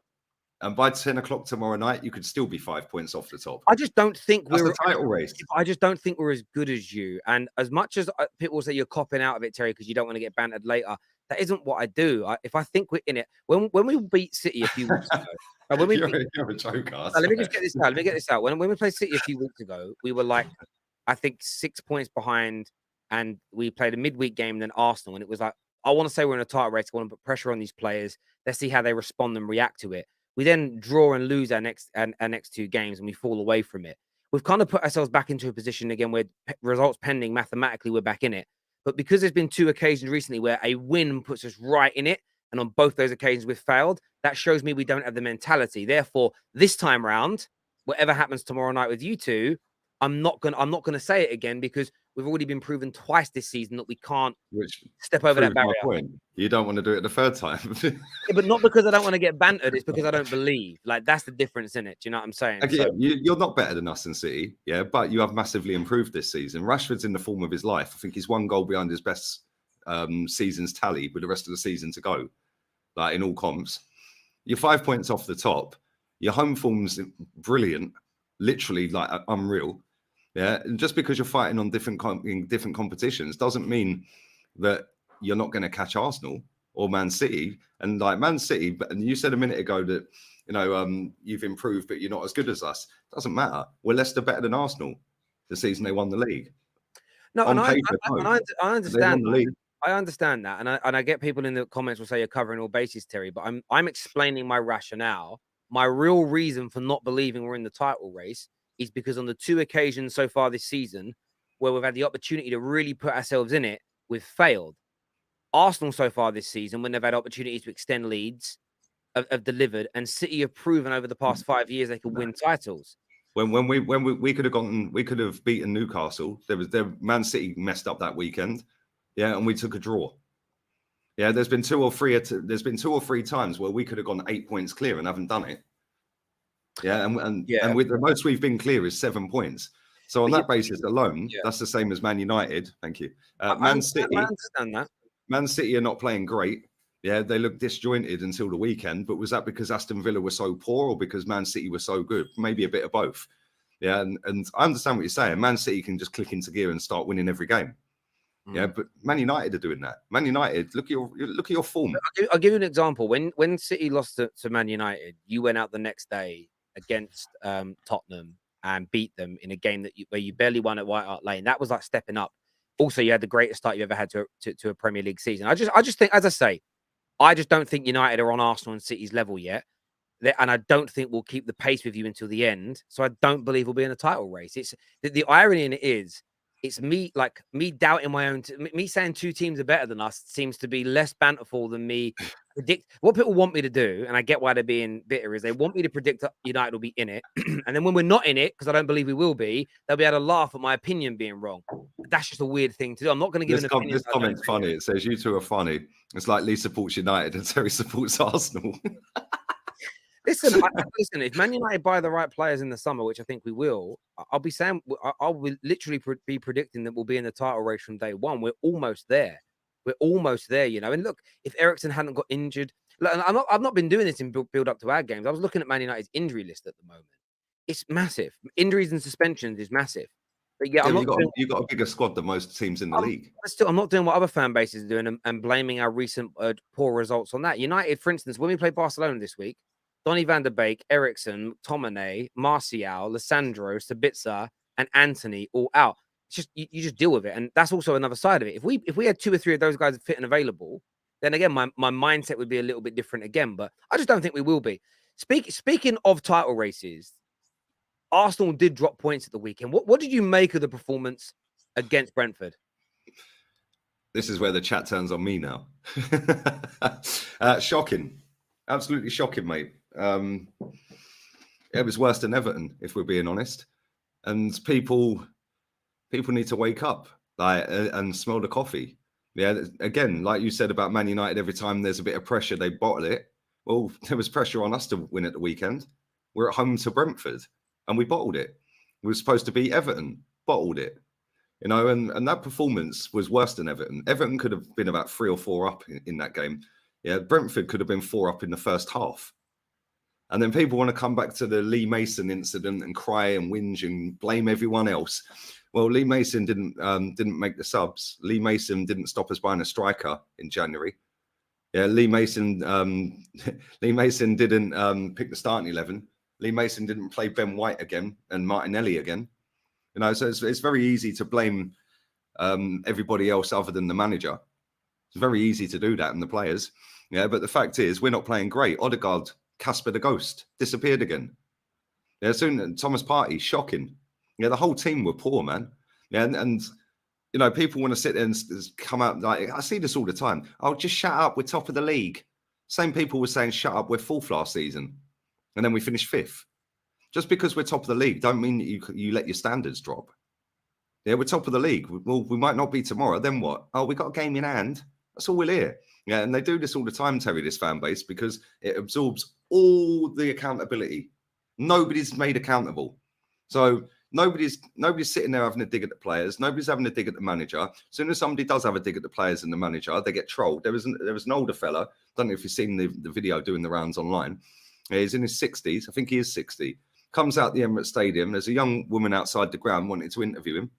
And by 10 o'clock tomorrow night, you could still be 5 points off the top. I just don't think we're a title race. I just don't think we're as good as you. And as much as people say you're copping out of it, Terry, because you don't want to get bantered later, that isn't what I do. If I think we're in it, when we beat City a few weeks ago, you're a joker. Let me just get this out. Let me get this out. When we played City a few weeks ago, we were like, I think 6 points behind, and we played a midweek game then Arsenal, and it was like, I want to say we're in a title race. I want to put pressure on these players. Let's see how they respond and react to it. We then draw and lose our next 2 games, and we fall away from it. We've kind of put ourselves back into a position again where results pending, mathematically, we're back in it. But because there's been 2 occasions recently where a win puts us right in it, and on both those occasions we've failed, that shows me we don't have the mentality. Therefore, this time round, whatever happens tomorrow night with you two, I'm not gonna say it again because we've already been proven twice this season that we can't step over that barrier. Point. You don't want to do it the 3rd time. Yeah, but not because I don't want to get bantered. It's because I don't believe. Like, that's the difference in it. Do you know what I'm saying? Okay, so, you're not better than us in City, yeah, but you have massively improved this season. Rashford's in the form of his life. I think he's 1 goal behind his best season's tally with the rest of the season to go, like in all comps. You're 5 points off the top. Your home form's brilliant, literally like unreal. Yeah, and just because you're fighting on different competitions doesn't mean that you're not going to catch Arsenal or Man City. And like Man City, but you said a minute ago that you've improved, but you're not as good as us. Doesn't matter. We're Leicester better than Arsenal the season they won the league. No, and I understand. I understand that, and I get people in the comments will say you're covering all bases, Terry. But I'm explaining my rationale. My real reason for not believing we're in the title race is because on the 2 occasions so far this season where we've had the opportunity to really put ourselves in it, we've failed. Arsenal so far this season, when they've had opportunities to extend leads, have delivered, and City have proven over the past 5 years they could win titles. When we could have beaten Newcastle. Man City messed up that weekend, yeah, and we took a draw. Yeah, there's been 2 or 3 times where we could have gone 8 points clear and haven't done it. Yeah, and with the most we've been clear is 7 points. So on that basis alone, that's the same as Man United. Thank you. Man City. I understand that. Man City are not playing great. Yeah, they look disjointed until the weekend. But was that because Aston Villa were so poor or because Man City were so good? Maybe a bit of both. Yeah, and I understand what you're saying. Man City can just click into gear and start winning every game. Yeah, but Man United are doing that. Man United, look at your form. I'll give you an example. When City lost to Man United, you went out the next day against Tottenham and beat them in a game where you barely won at White Hart Lane. That was like stepping up. Also, you had the greatest start you ever had to a Premier League season. I just think, as I say, I just don't think United are on Arsenal and City's level yet. And I don't think we'll keep the pace with you until the end. So I don't believe we'll be in a title race. It's the irony in it is, it's me doubting my own. Me saying two teams are better than us seems to be less banterful than me predict. What people want me to do, and I get why they're being bitter, is they want me to predict that United will be in it, and then when we're not in it, because I don't believe we will be, they'll be able to laugh at my opinion being wrong. That's just a weird thing to do. I'm not going to give an opinion. This comment's funny. It says you two are funny. It's like Lee supports United and Terry supports Arsenal. Listen, listen. If Man United buy the right players in the summer, which I think we will, I'll be saying I will literally be predicting that we'll be in the title race from day one. We're almost there. We're almost there, you know. And look, if Eriksen hadn't got injured, look, I've not been doing this in build up to our games. I was looking at Man United's injury list at the moment. It's massive. Injuries and suspensions is massive. But yeah, you've got a bigger squad than most teams in the league. Still, I'm not doing what other fan bases are doing and blaming our recent poor results on that. United, for instance, when we played Barcelona this week, Donny van der Beek, Eriksen, McTominay, Martial, Lissandro, Sabitzer, and Anthony all out. It's just you just deal with it, and that's also another side of it. If we had 2 or 3 of those guys fit and available, then again my mindset would be a little bit different again. But I just don't think we will be. Speaking of title races, Arsenal did drop points at the weekend. What did you make of the performance against Brentford? This is where the chat turns on me now. Shocking, absolutely shocking, mate. It was worse than Everton, if we're being honest. And people need to wake up, and smell the coffee. Yeah, again, like you said about Man United, every time there's a bit of pressure, they bottle it. Well, there was pressure on us to win at the weekend. We're at home to Brentford, and we bottled it. We were supposed to beat Everton, bottled it. You know, and that performance was worse than Everton. Everton could have been about 3 or 4 up in that game. Yeah, Brentford could have been 4 up in the first half. And then people want to come back to the Lee Mason incident and cry and whinge and blame everyone else. Well, Lee Mason didn't make the subs. Lee Mason didn't stop us buying a striker in January. Yeah, Lee Mason didn't pick the starting 11. Lee Mason didn't play Ben White again and Martinelli again. You know, so it's very easy to blame everybody else other than the manager. It's very easy to do that and the players. Yeah, but the fact is, we're not playing great. Odegaard, Casper the Ghost, disappeared again. Yeah, soon Thomas Partey, shocking. Yeah, the whole team were poor, man. Yeah, and you know, people want to sit there and come out like, I see this all the time. Oh, just shut up, we're top of the league. Same people were saying, shut up, we're 4th last season. And then we finished 5th. Just because we're top of the league don't mean that you let your standards drop. Yeah, we're top of the league. Well, we might not be tomorrow. Then what? Oh, we got a game in hand. That's all we're here. Yeah, and they do this all the time, Terry, this fan base, because it absorbs all the accountability. Nobody's made accountable. So nobody's sitting there having a dig at the players. Nobody's having a dig at the manager. As soon as somebody does have a dig at the players and the manager, they get trolled. There was an older fella. I don't know if you've seen the video doing the rounds online. He's in his 60s. I think he is 60. Comes out the Emirates Stadium. There's a young woman outside the ground wanting to interview him.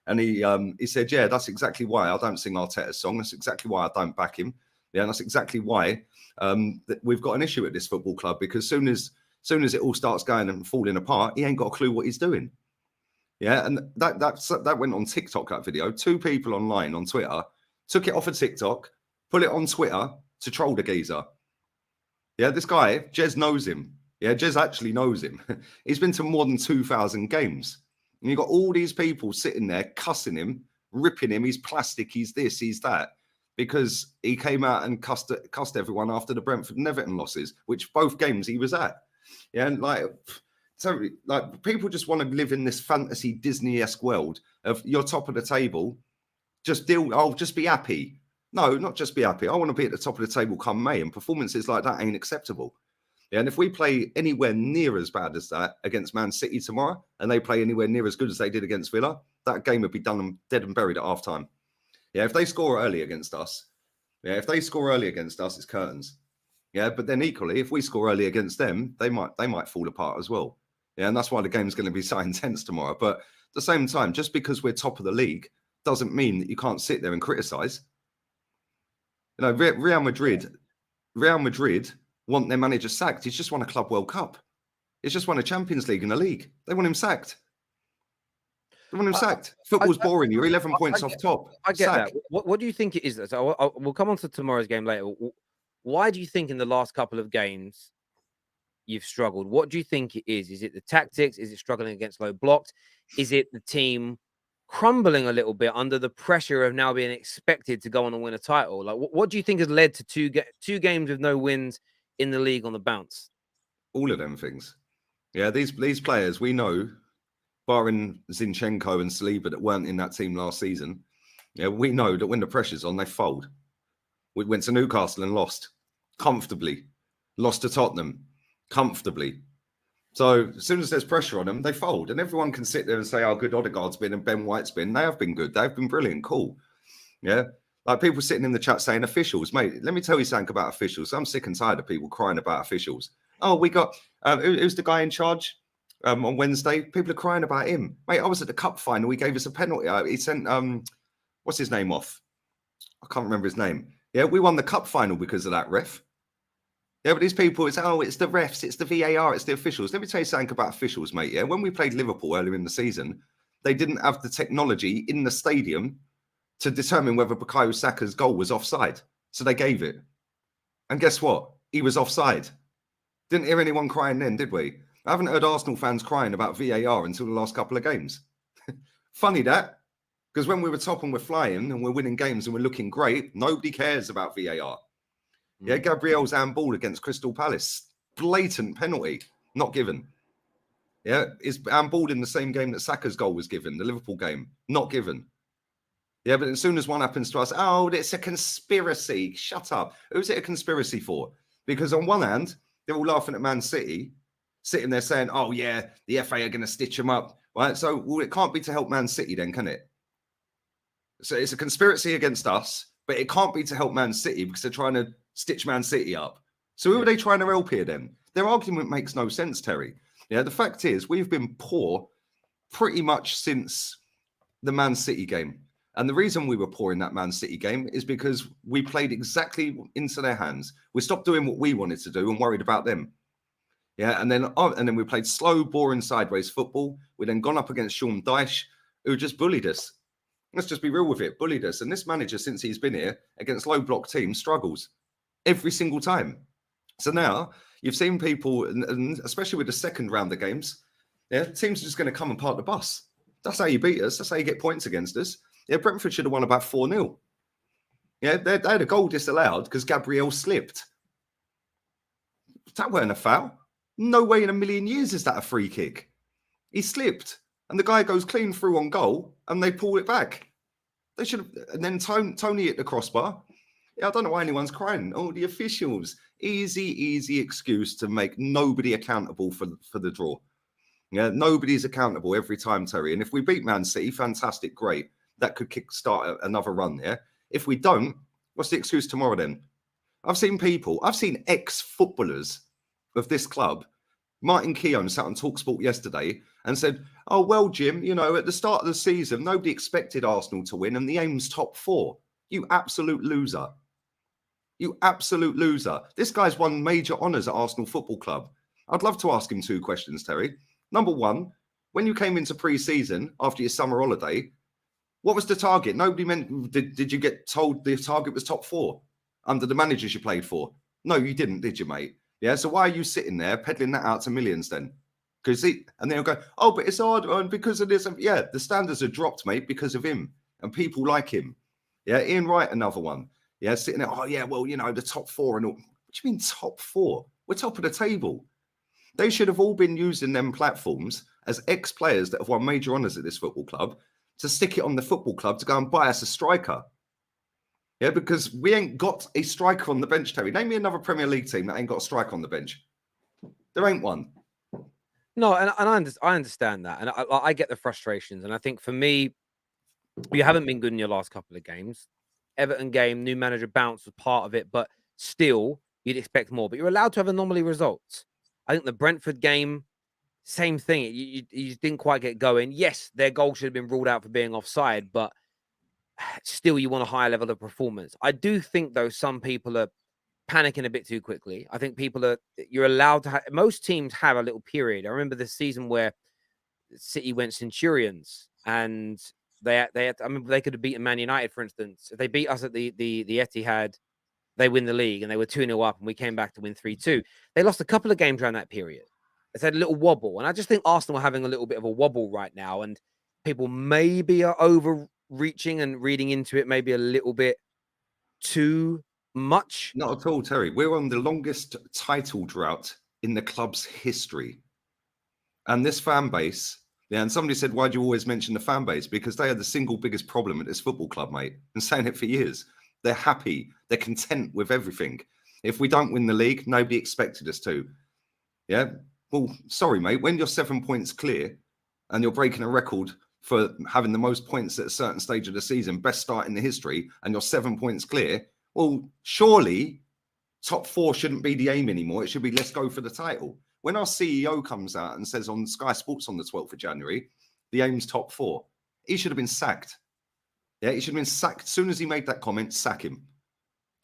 And he said, yeah, that's exactly why I don't sing Arteta's song. That's exactly why I don't back him. Yeah, and that's exactly why that we've got an issue at this football club, because soon as it all starts going and falling apart, he ain't got a clue what he's doing. Yeah, and that went on TikTok, that video. 2 people online on Twitter took it off of TikTok, put it on Twitter to troll the geezer. Yeah, this guy, Jez knows him. Yeah, Jez actually knows him. He's been to more than 2,000 games. And you've got all these people sitting there cussing him, ripping him. He's plastic, he's this, he's that. Because he came out and cussed everyone after the Brentford and Everton losses, which both games he was at. Yeah, and like people just want to live in this fantasy Disney-esque world of you're top of the table. Just be happy. No, not just be happy. I want to be at the top of the table come May, and performances like that ain't acceptable. Yeah, and if we play anywhere near as bad as that against Man City tomorrow, and they play anywhere near as good as they did against Villa, that game would be done and dead and buried at half time. Yeah, if they score early against us, it's curtains. Yeah, but then equally, if we score early against them, they might fall apart as well. Yeah, and that's why the game's going to be so intense tomorrow. But at the same time, just because we're top of the league doesn't mean that you can't sit there and criticise. You know, Real Madrid want their manager sacked. He's just won a Club World Cup. He's just won a Champions League and a league. They want him sacked. Football's boring. You're 11 points off top. I get that. What do you think it is? So we'll come on to tomorrow's game later. Why do you think in the last couple of games you've struggled? What do you think it is? Is it the tactics? Is it struggling against low blocks? Is it the team crumbling a little bit under the pressure of now being expected to go on and win a title? Like, what do you think has led to two games with no wins in the league on the bounce? All of them things. Yeah, these players, we know, barring Zinchenko and Saliba that weren't in that team last season, yeah, we know that when the pressure's on, they fold. We went to Newcastle and lost comfortably. Lost to Tottenham comfortably. So as soon as there's pressure on them, they fold. And everyone can sit there and say, how good Odegaard's been and Ben White's been. They have been good. They've been brilliant. Cool. Yeah. Like people sitting in the chat saying officials. Mate, let me tell you something about officials. I'm sick and tired of people crying about officials. Oh, we got, who's the guy in charge on Wednesday? People are crying about him. Mate, I was at the cup final. He gave us a penalty. He sent, what's his name off? I can't remember his name. Yeah, we won the cup final because of that ref. Yeah, but these people, it's the refs, it's the VAR, it's the officials. Let me tell you something about officials, mate. Yeah, when we played Liverpool earlier in the season, they didn't have the technology in the stadium to determine whether Bukayo Saka's goal was offside. So they gave it. And guess what? He was offside. Didn't hear anyone crying then, did we? I haven't heard Arsenal fans crying about VAR until the last couple of games. Funny that, because when we were top and we're flying and we're winning games and we're looking great, nobody cares about VAR. Yeah, Gabriel's handball against Crystal Palace. Blatant penalty. Not given. Yeah, is handballed in the same game that Saka's goal was given, the Liverpool game. Not given. Yeah, but as soon as one happens to us, oh, it's a conspiracy. Shut up. Who's it a conspiracy for? Because on one hand, they're all laughing at Man City, sitting there saying, oh, yeah, the FA are going to stitch them up. Right? So, well, it can't be to help Man City then, can it? So it's a conspiracy against us, but it can't be to help Man City because they're trying to stitch Man City up. So who are they trying to help here then? Their argument makes no sense, Terry. Yeah, the fact is we've been poor pretty much since the Man City game. And the reason we were poor in that Man City game is because we played exactly into their hands. We stopped doing what we wanted to do and worried about them. Yeah, and then we played slow, boring, sideways football. We then gone up against Sean Dyche, who just bullied us. Let's just be real with it, bullied us. And this manager, since he's been here, against low block teams, struggles every single time. So now you've seen people, and especially with the second round of games, yeah, teams are just going to come and park the bus. That's how you beat us. That's how you get points against us. Yeah, Brentford should have won about 4-0. Yeah, they had a goal disallowed because Gabriel slipped. That weren't a foul. No way in a million years is that a free kick. He slipped, and the guy goes clean through on goal, and they pull it back. They should have. And then Tony hit the crossbar. Yeah, I don't know why anyone's crying. Oh, the officials. Easy excuse to make nobody accountable for the draw. Yeah, nobody's accountable every time, Terry. And if we beat Man City, fantastic, great. That could kickstart another run there. If we don't, what's the excuse tomorrow then? I've seen ex-footballers of this club. Martin Keown sat on TalkSport yesterday and said, oh, well, Jim, you know, at the start of the season, nobody expected Arsenal to win and the aim's top 4. You absolute loser. You absolute loser. This guy's won major honours at Arsenal Football Club. I'd love to ask him 2 questions, Terry. Number 1, when you came into pre-season after your summer holiday, what was the target? Nobody meant, did you get told the target was top 4 under the managers you played for? No, you didn't, did you, mate? Yeah, so why are you sitting there peddling that out to millions then? Because and they'll go, oh, but it's hard and because of this. Yeah, the standards are dropped, mate, because of him and people like him. Yeah, Ian Wright, another one. Yeah, sitting there, oh, yeah, well, you know, the top 4 and all. What do you mean top 4? We're top of the table. They should have all been using them platforms as ex-players that have won major honours at this football club to stick it on the football club to go and buy us a striker. Yeah, because we ain't got a striker on the bench, Terry. Name me another Premier League team that ain't got a striker on the bench. There ain't one. No, and I understand that. And I get the frustrations. And I think for me, you haven't been good in your last couple of games. Everton game, new manager bounce was part of it, but still, you'd expect more. But you're allowed to have anomaly results. I think the Brentford game, same thing. You didn't quite get going. Yes, their goal should have been ruled out for being offside, but still, you want a higher level of performance. I do think, though, some people are panicking a bit too quickly. I think you're allowed to have, most teams have a little period. I remember the season where City went Centurions and they had, I mean, they could have beaten Man United, for instance. If they beat us at the Etihad they win the league and they were 2-0 up and we came back to win 3-2. They lost a couple of games around that period. It's had a little wobble. And I just think Arsenal are having a little bit of a wobble right now. And people maybe are overreaching and reading into it maybe a little bit too much. Not at all, Terry. We're on the longest title drought in the club's history. And this fan base, yeah, and somebody said, why do you always mention the fan base? Because they are the single biggest problem at this football club, mate. And saying it for years. They're happy. They're content with everything. If we don't win the league, nobody expected us to. Yeah. Well, sorry, mate. When you're 7 points clear and you're breaking a record for having the most points at a certain stage of the season, best start in the history, and you're 7 points clear, well, surely top 4 shouldn't be the aim anymore. It should be let's go for the title. When our CEO comes out and says on Sky Sports on the 12th of January, the aim's top 4, he should have been sacked. Yeah, he should have been sacked. As soon as he made that comment, sack him.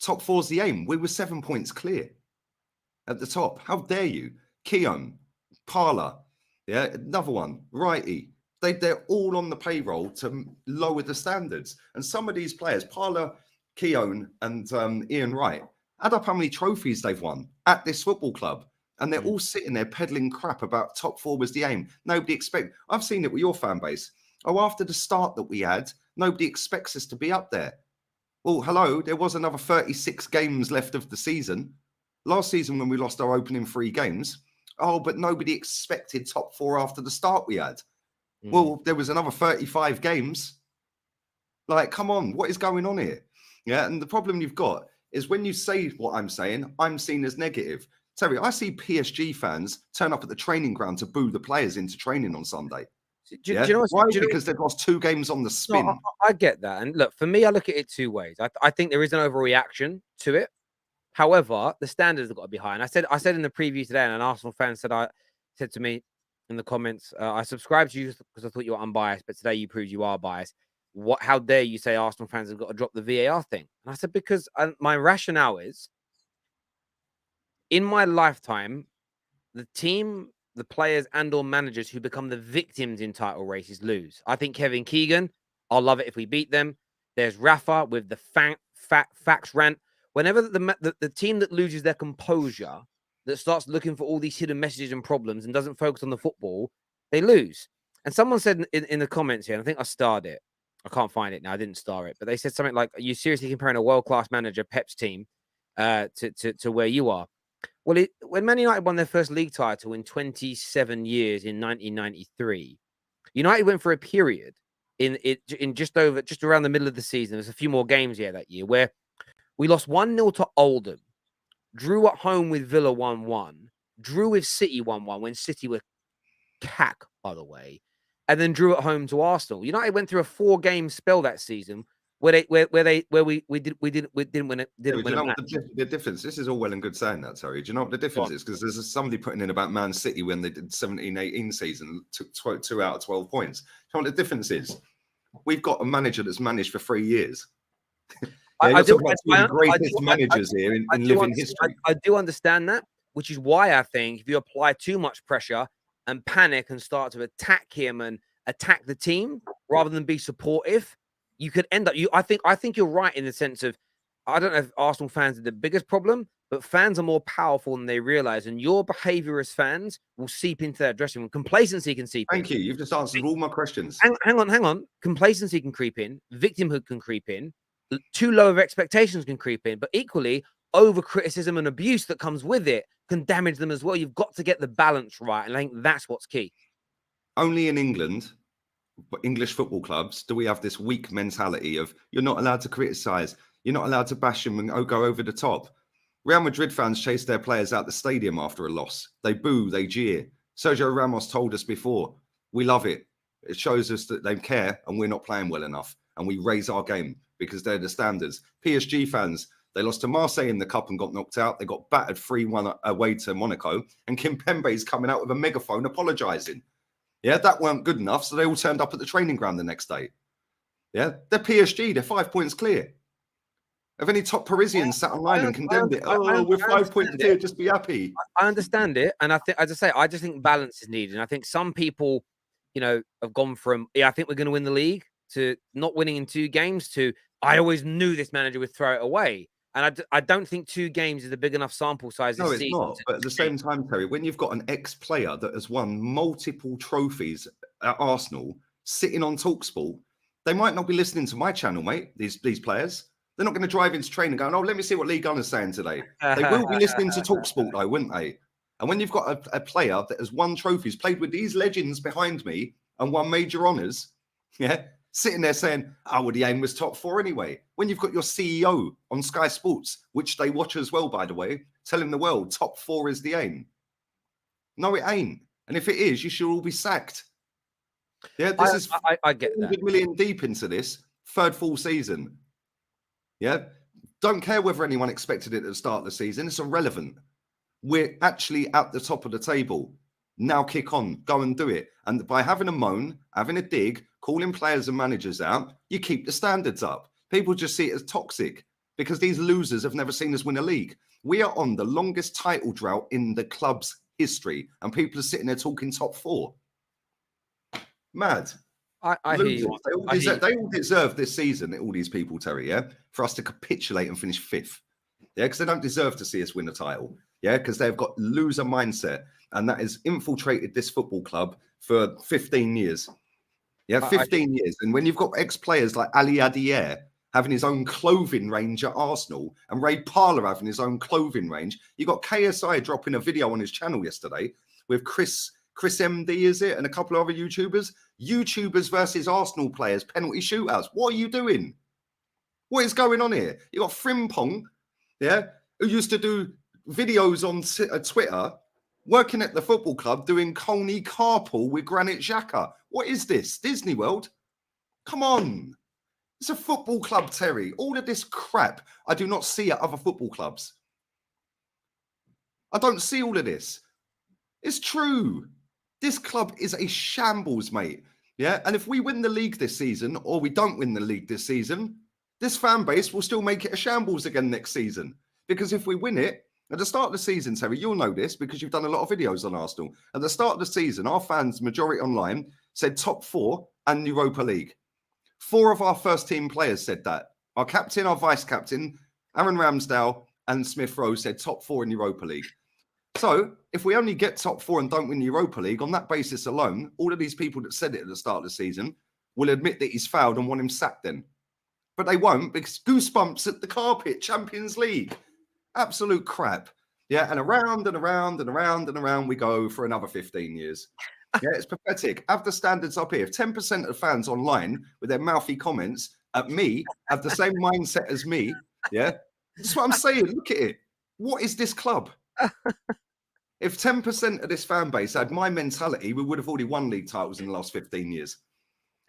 Top 4's the aim. We were 7 points clear at the top. How dare you? Keown, Parler, yeah, another one, Righty. They're all on the payroll to lower the standards. And some of these players, Parler, Keown, and Ian Wright, add up how many trophies they've won at this football club. And they're all sitting there peddling crap about top 4 was the aim. Nobody expect. I've seen it with your fan base. Oh, after the start that we had, nobody expects us to be up there. Well, hello, there was another 36 games left of the season. Last season when we lost our opening 3 games, oh, but nobody expected top 4 after the start we had. Well, there was another 35 games. Like, come on, what is going on here? Yeah, and the problem you've got is when you say what I'm saying, I'm seen as negative. Terry, I see PSG fans turn up at the training ground to boo the players into training on Sunday. Do you know why? Because they've lost 2 games on the spin. No, I get that. And look, for me, I look at it 2 ways. I think there is an overreaction to it. However, the standards have got to be high. And I said in the preview today, and an Arsenal fan said to me in the comments, I subscribed to you because I thought you were unbiased, but today you proved you are biased. How dare you say Arsenal fans have got to drop the VAR thing? And I said, because my rationale is, in my lifetime, the team, the players and or managers who become the victims in title races lose. I think Kevin Keegan, I'll love it if we beat them. There's Rafa with the facts rant. Whenever the team that loses their composure, that starts looking for all these hidden messages and problems and doesn't focus on the football, they lose. And someone said in the comments here, and I think I starred it. I can't find it now. I didn't star it. But they said something like, are you seriously comparing a world-class manager, Pep's team, to where you are? Well, when Man United won their first league title in 27 years in 1993, United went for a period in just around the middle of the season. There's a few more games here that year where we lost 1-0 to Oldham, drew at home with Villa 1-1, drew with City 1-1 when City were cack, by the way, and then drew at home to Arsenal. United went through a 4-game spell that season where we didn't win it. The difference. This is all well and good saying that, Terry. Do you know what the difference is? Because there's somebody putting in about Man City when they did 17-18 season, took 2 out of 12 points. Do you know what the difference is? We've got a manager that's managed for 3 years. I do. The greatest managers here in living history. I do understand that, which is why I think if you apply too much pressure and panic and start to attack him and attack the team rather than be supportive, you could end up. I think you're right in the sense of, I don't know if Arsenal fans are the biggest problem, but fans are more powerful than they realize, and your behavior as fans will seep into their dressing room. Complacency can seep in. Thank you. You've just answered all my questions. Hang on. Complacency can creep in. Victimhood can creep in. Too low of expectations can creep in. But equally, over criticism and abuse that comes with it can damage them as well. You've got to get the balance right. And I think that's what's key. Only in England, English football clubs, do we have this weak mentality of you're not allowed to criticize. You're not allowed to bash them and go over the top. Real Madrid fans chase their players out the stadium after a loss. They boo, they jeer. Sergio Ramos told us before, we love it. It shows us that they care and we're not playing well enough. And we raise our game because they're the standards. PSG fans, they lost to Marseille in the cup and got knocked out. They got battered 3-1 away to Monaco. And Kimpembe's coming out with a megaphone apologising. Yeah, that weren't good enough. So they all turned up at the training ground the next day. Yeah, they're PSG. They're 5 points clear. Have any top Parisians sat online and condemned it? Oh, we're 5 points clear. Just be happy. I understand it. And I think, as I say, I just think balance is needed. And I think some people, have gone from, I think we're going to win the league, to not winning in 2 games, to I always knew this manager would throw it away. And I don't think 2 games is a big enough sample size this No, it's season. not. But at the same time, Terry, when you've got an ex-player that has won multiple trophies at Arsenal sitting on TalkSport, they might not be listening to my channel, mate. These players, they're not going to drive into training going, "Oh, let me see what Lee Gunner's saying today." They will be listening to TalkSport, though, wouldn't they? And when you've got a player that has won trophies, played with these legends behind me, and won major honours, yeah, sitting there saying, "Oh, well, the aim was top 4 anyway." When you've got your CEO on Sky Sports, which they watch as well, by the way, telling the world top 4 is the aim. No, it ain't. And if it is, you should all be sacked. Yeah, this I get that. 100 million deep into this third full season. Yeah, don't care whether anyone expected it at the start of the season. It's irrelevant. We're actually at the top of the table. Now kick on, go and do it. And by having a moan, having a dig, calling players and managers out, you keep the standards up. People just see it as toxic because these losers have never seen us win a league. We are on the longest title drought in the club's history, and people are sitting there talking top 4. Mad. I hear you. They all deserve this season, all these people, Terry, yeah, for us to capitulate and finish 5th. Yeah, because they don't deserve to see us win a title. Yeah, because they've got loser mindset, and that has infiltrated this football club for 15 years. Yeah, 15 years. And when you've got ex-players like Ali Adier having his own clothing range at Arsenal and Ray Parlour having his own clothing range, you got KSI dropping a video on his channel yesterday with Chris MD, is it, and a couple of other YouTubers versus Arsenal players, penalty shootouts. What are you doing? What is going on here? You got Frimpong, yeah, who used to do videos on Twitter, working at the football club, doing Coney carpool with Granit Xhaka. What is this? Disney World? Come on. It's a football club, Terry. All of this crap I do not see at other football clubs. I don't see all of this. It's true. This club is a shambles, mate. Yeah, and if we win the league this season, or we don't win the league this season, this fan base will still make it a shambles again next season. Because if we win it, at the start of the season, Terry, you'll know this because you've done a lot of videos on Arsenal. At the start of the season, our fans, majority online, said top 4 and Europa League. 4 of our first team players said that. Our captain, our vice captain, Aaron Ramsdale and Smith Rowe said top 4 in Europa League. So if we only get top 4 and don't win the Europa League, on that basis alone, all of these people that said it at the start of the season will admit that he's fouled and want him sacked then. But they won't because goosebumps at the carpet, Champions League. Absolute crap. Yeah, and around and around and around and around we go for another 15 years. Yeah, it's pathetic. Have the standards up here. If 10% of fans online with their mouthy comments at me have the same mindset as me, yeah, that's what I'm saying. Look at it. What is this club? If 10% of this fan base had my mentality, we would have already won league titles in the last 15 years.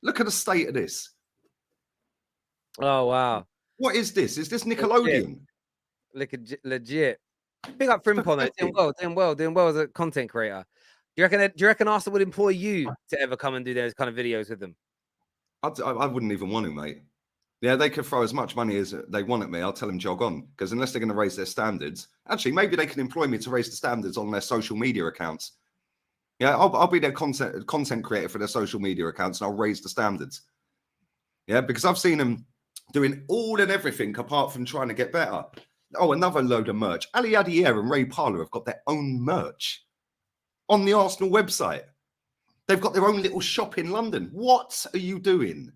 Look at the state of this. Oh, wow. What is this? Is this Nickelodeon? Legit. Big up Frimpong, doing well as a content creator. Do you reckon Arsenal would employ you to ever come and do those kind of videos with them? I wouldn't even want to, mate. Yeah, they could throw as much money as they want at me. I'll tell them jog on. Because unless they're going to raise their standards, actually, maybe they can employ me to raise the standards on their social media accounts. Yeah, I'll be their content creator for their social media accounts, and I'll raise the standards. Yeah, because I've seen them doing all and everything apart from trying to get better. Oh, another load of merch. Ali Adier and Ray Parlour have got their own merch on the Arsenal website. They've got their own little shop in London. What are you doing?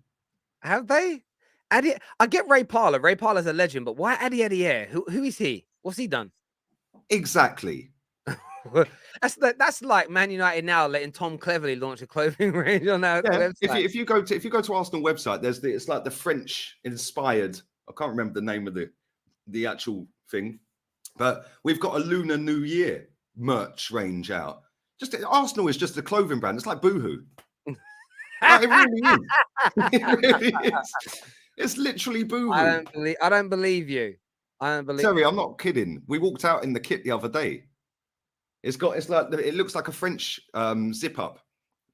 Have they? I get Ray Parlour. Ray Parlour's a legend, but why Adi Adier? Who is he? What's he done? Exactly. That's like Man United now letting Tom Cleverley launch a clothing range on our website. If you go to Arsenal website, it's like the French inspired. I can't remember the name of the actual thing, but we've got a Lunar New Year merch range out. Arsenal is just a clothing brand. It's like Boohoo. Like, it really is. It really is. It's literally Boohoo. I don't believe you. Terry, I'm not kidding. We walked out in the kit the other day. It looks like a French zip up.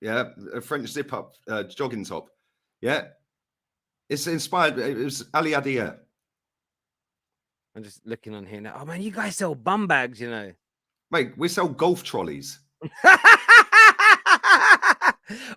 Yeah, a French zip up jogging top. Yeah, it's inspired. It was Ali Adier. I'm just looking on here now. Oh man, you guys sell bum bags, you know. Mate, we sell golf trolleys.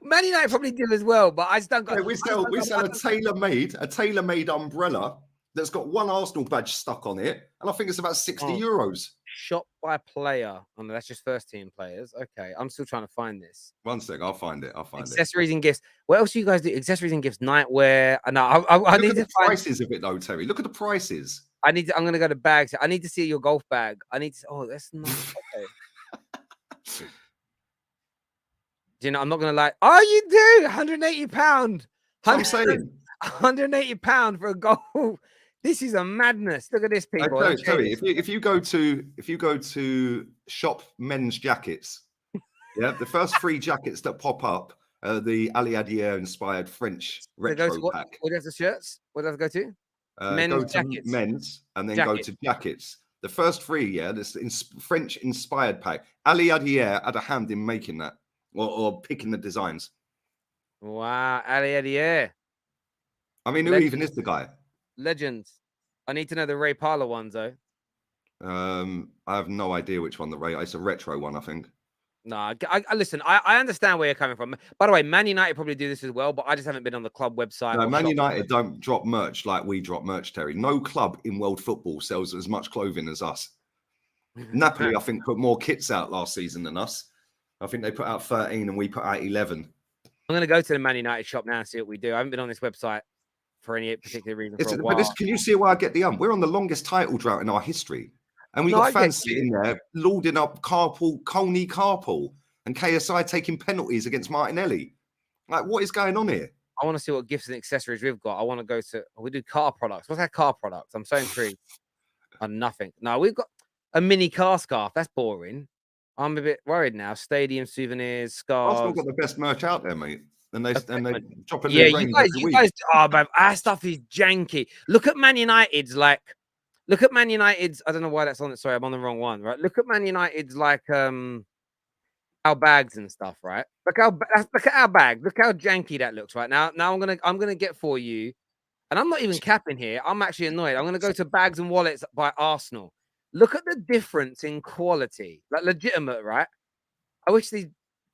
Man United probably do as well, but I just don't. We sell a tailor-made umbrella that's got one Arsenal badge stuck on it, and I think it's about 60 euros. Shop by player. Oh, no, that's just first team players. Okay, I'm still trying to find this. One sec, I'll find it. Accessories and gifts. What else do you guys do? Accessories and gifts, nightwear. No, I need to the prices of it though, Terry. Look at the prices. I'm gonna go to bags. I need to see your golf bag. Oh, that's nice. Okay. Do you know? I'm not gonna lie. Oh, you do. £180. I'm saying £180 for a golf. This is a madness. Look at this, people. Terry, if you go to shop men's jackets, yeah, the first 3 jackets that pop up are the Ali Adier inspired French retro pack. What are the shirts? What does it go to? Men's and then go to jackets. The first 3, yeah, this French inspired pack. Ali Adier had a hand in making that or picking the designs. Wow, Ali Adier. I mean, who even is the guy? Legends. I need to know the Ray Parlour ones though. I have no idea which one the Ray. It's a retro one, I think. No, I listen. I understand where you're coming from. By the way, Man United probably do this as well, but I just haven't been on the club website. No, Man United don't drop merch like we drop merch, Terry. No club in world football sells as much clothing as us. Napoli, I think, put more kits out last season than us. I think they put out 13 and we put out 11. I'm going to go to the Man United shop now and see what we do. I haven't been on this website for any particular reason for a while. But can you see why I get the We're on the longest title drought in our history. And we got fans sitting there lauding up Coney Carpool and KSI taking penalties against Martinelli. Like, what is going on here? I want to see what gifts and accessories we've got. I want to go to, we do car products. What's our car products? I'm so intrigued. Nothing. No, we've got a mini car scarf. That's boring. I'm a bit worried now. Stadium souvenirs, scarves. Arsenal got the best merch out there, mate. And they drop a new range you guys, oh, man, our stuff is janky. Look at Man United's I don't know why that's on it. Sorry, I'm on the wrong one, right? Look at Man United's our bags and stuff, right? Look at our bag. Look how janky that looks right now. Now I'm gonna get for you, and I'm not even capping here. I'm actually annoyed. I'm gonna go to bags and wallets by Arsenal. Look at the difference in quality, like legitimate, right? I wish these.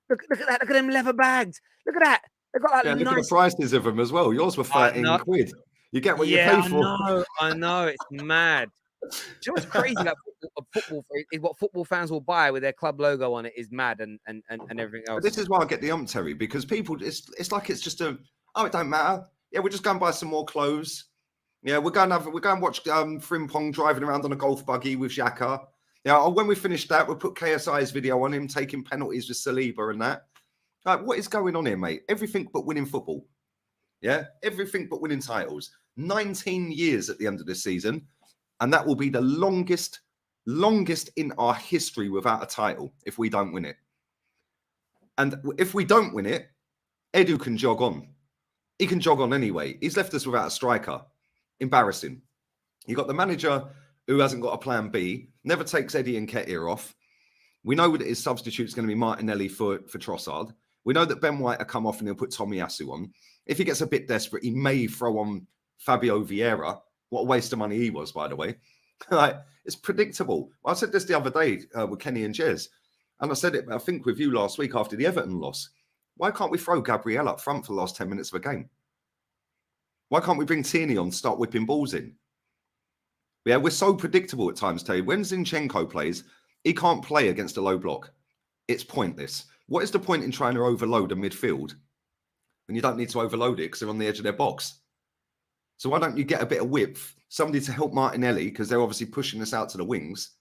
Look at that. Look at them leather bags. Look at that. They've got look at the prices of them as well. Yours were 13 quid. You get what you pay for. I know. It's mad. Do you know what's crazy about football is what football fans will buy with their club logo on it is mad and everything else. But this is why I get the Terry, because people, it's like it's just it don't matter. Yeah, we're just going to buy some more clothes. Yeah, we're going to watch Frimpong driving around on a golf buggy with Xhaka. Yeah, when we finish that, we'll put KSI's video on him taking penalties with Saliba and that. Like, what is going on here, mate? Everything but winning football. Yeah, everything but winning titles. 19 years at the end of this season, and that will be the longest in our history without a title if we don't win it. And if we don't win it, Edu can jog on. He can jog on anyway. He's left us without a striker. Embarrassing. You got the manager who hasn't got a plan B, never takes Eddie and Nketiah off. We know that his substitute is going to be Martinelli for Trossard. We know that Ben White will come off and he'll put Tomiyasu on. If he gets a bit desperate, he may throw on Fabio Vieira. What a waste of money he was, by the way. Like, it's predictable. I said this the other day with Kenny and Jez, and I said it, I think, with you last week after the Everton loss. Why can't we throw Gabriel up front for the last 10 minutes of a game? Why can't we bring Tierney on and start whipping balls in? Yeah, we're so predictable at times, Terry. When Zinchenko plays, he can't play against a low block. It's pointless. What is the point in trying to overload a midfield when you don't need to overload it because they're on the edge of their box? So why don't you get a bit of width, somebody to help Martinelli, because they're obviously pushing us out to the wings.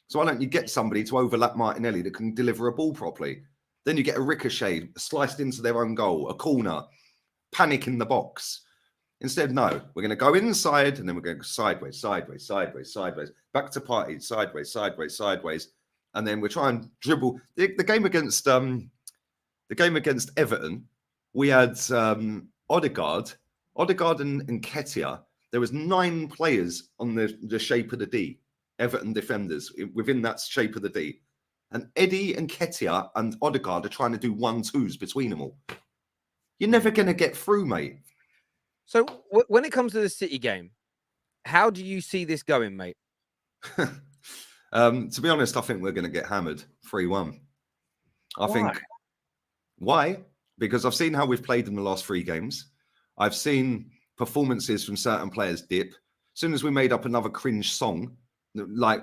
So why don't you get somebody to overlap Martinelli that can deliver a ball properly? Then you get a ricochet sliced into their own goal, a corner, panic in the box. Instead, no, we're going to go inside and then we're going to go sideways, back to party, sideways. And then we're trying to dribble. The game against Everton, we had Odegaard and Nketiah. There was 9 players on the shape of the D, Everton defenders within that shape of the D. And Eddie and Nketiah and Odegaard are trying to do 1-2s between them all. You're never going to get through, mate. So when it comes to the City game, how do you see this going, mate? To be honest, I think we're going to get hammered 3-1. Why? Because I've seen how we've played in the last 3 games. I've seen performances from certain players dip. As soon as we made up another cringe song, like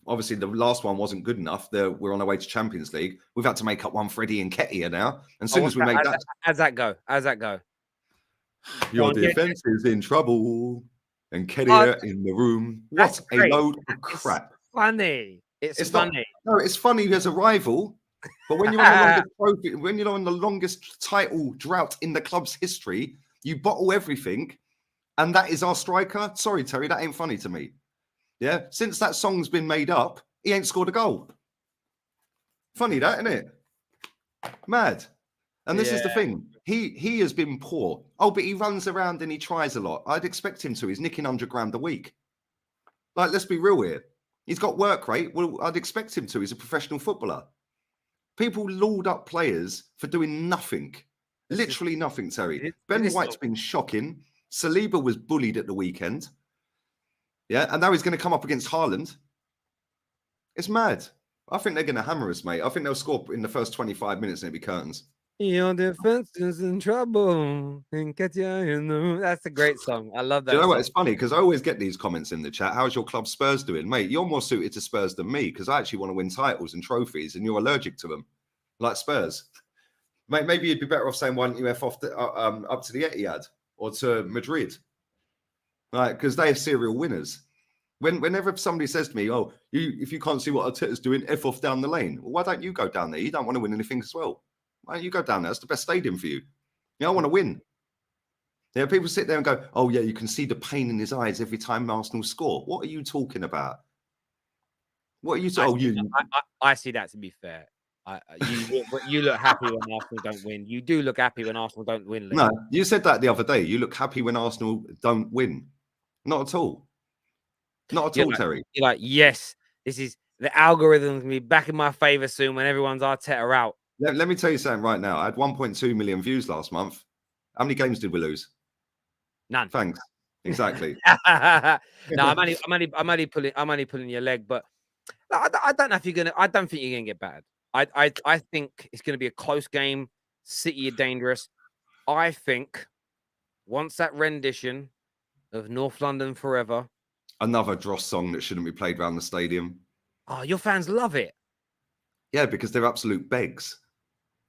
obviously the last one wasn't good enough. We're on our way to Champions League. We've had to make up one for Eddie and Ketia now. And as soon as we made that, how's that go? How's that go? your defense is in trouble and Ketia in the room. What a load of crap! Funny. It's funny. No, it's funny as a rival. But when you're on the longest trophy, when you're on the longest title drought in the club's history, you bottle everything, and that is our striker. Sorry, Terry, that ain't funny to me. Yeah, since that song's been made up, he ain't scored a goal. Funny that, isn't it? Mad. And this is the thing. He has been poor. Oh, but he runs around and he tries a lot. I'd expect him to. He's nicking 100 grand a week. Like, let's be real here. He's got work rate. Well, I'd expect him to. He's a professional footballer. People laud up players for doing nothing. Literally nothing, Terry. Ben White's been shocking. Saliba was bullied at the weekend. Yeah, and now he's going to come up against Haaland. It's mad. I think they're going to hammer us, mate. I think they'll score in the first 25 minutes and it'll be curtains. Your defense is in trouble. That's a great song. I love that. Do you know what? It's funny because I always get these comments in the chat. How's your club Spurs doing? Mate, you're more suited to Spurs than me because I actually want to win titles and trophies and you're allergic to them, like Spurs. Mate, maybe you'd be better off saying, why don't you F off up to the Etihad or to Madrid? Right, because they are serial winners. Whenever somebody says to me, oh, if you can't see what Arteta's doing, F off down the lane. Well, why don't you go down there? You don't want to win anything as well. Why don't you go down there? That's the best stadium for you. I want to win. Yeah, people sit there and go, oh, yeah, you can see the pain in his eyes every time Arsenal score. What are you talking about? What are you talking about? I see that, to be fair. You look happy when Arsenal don't win. You do look happy when Arsenal don't win. Lee. No, you said that the other day. You look happy when Arsenal don't win. Not at all. Not at all, Terry. You're like, yes, this is the algorithm's gonna be back in my favor soon when everyone's Arteta out. Let me tell you something right now. I had 1.2 million views last month. How many games did we lose? None. Thanks. Exactly. No, I'm only pulling your leg, but I don't know if you're gonna. I don't think you're gonna get bad. I think it's gonna be a close game. City are dangerous. I think once that rendition of North London Forever, another dross song that shouldn't be played around the stadium. Oh, your fans love it. Yeah, because they're absolute begs.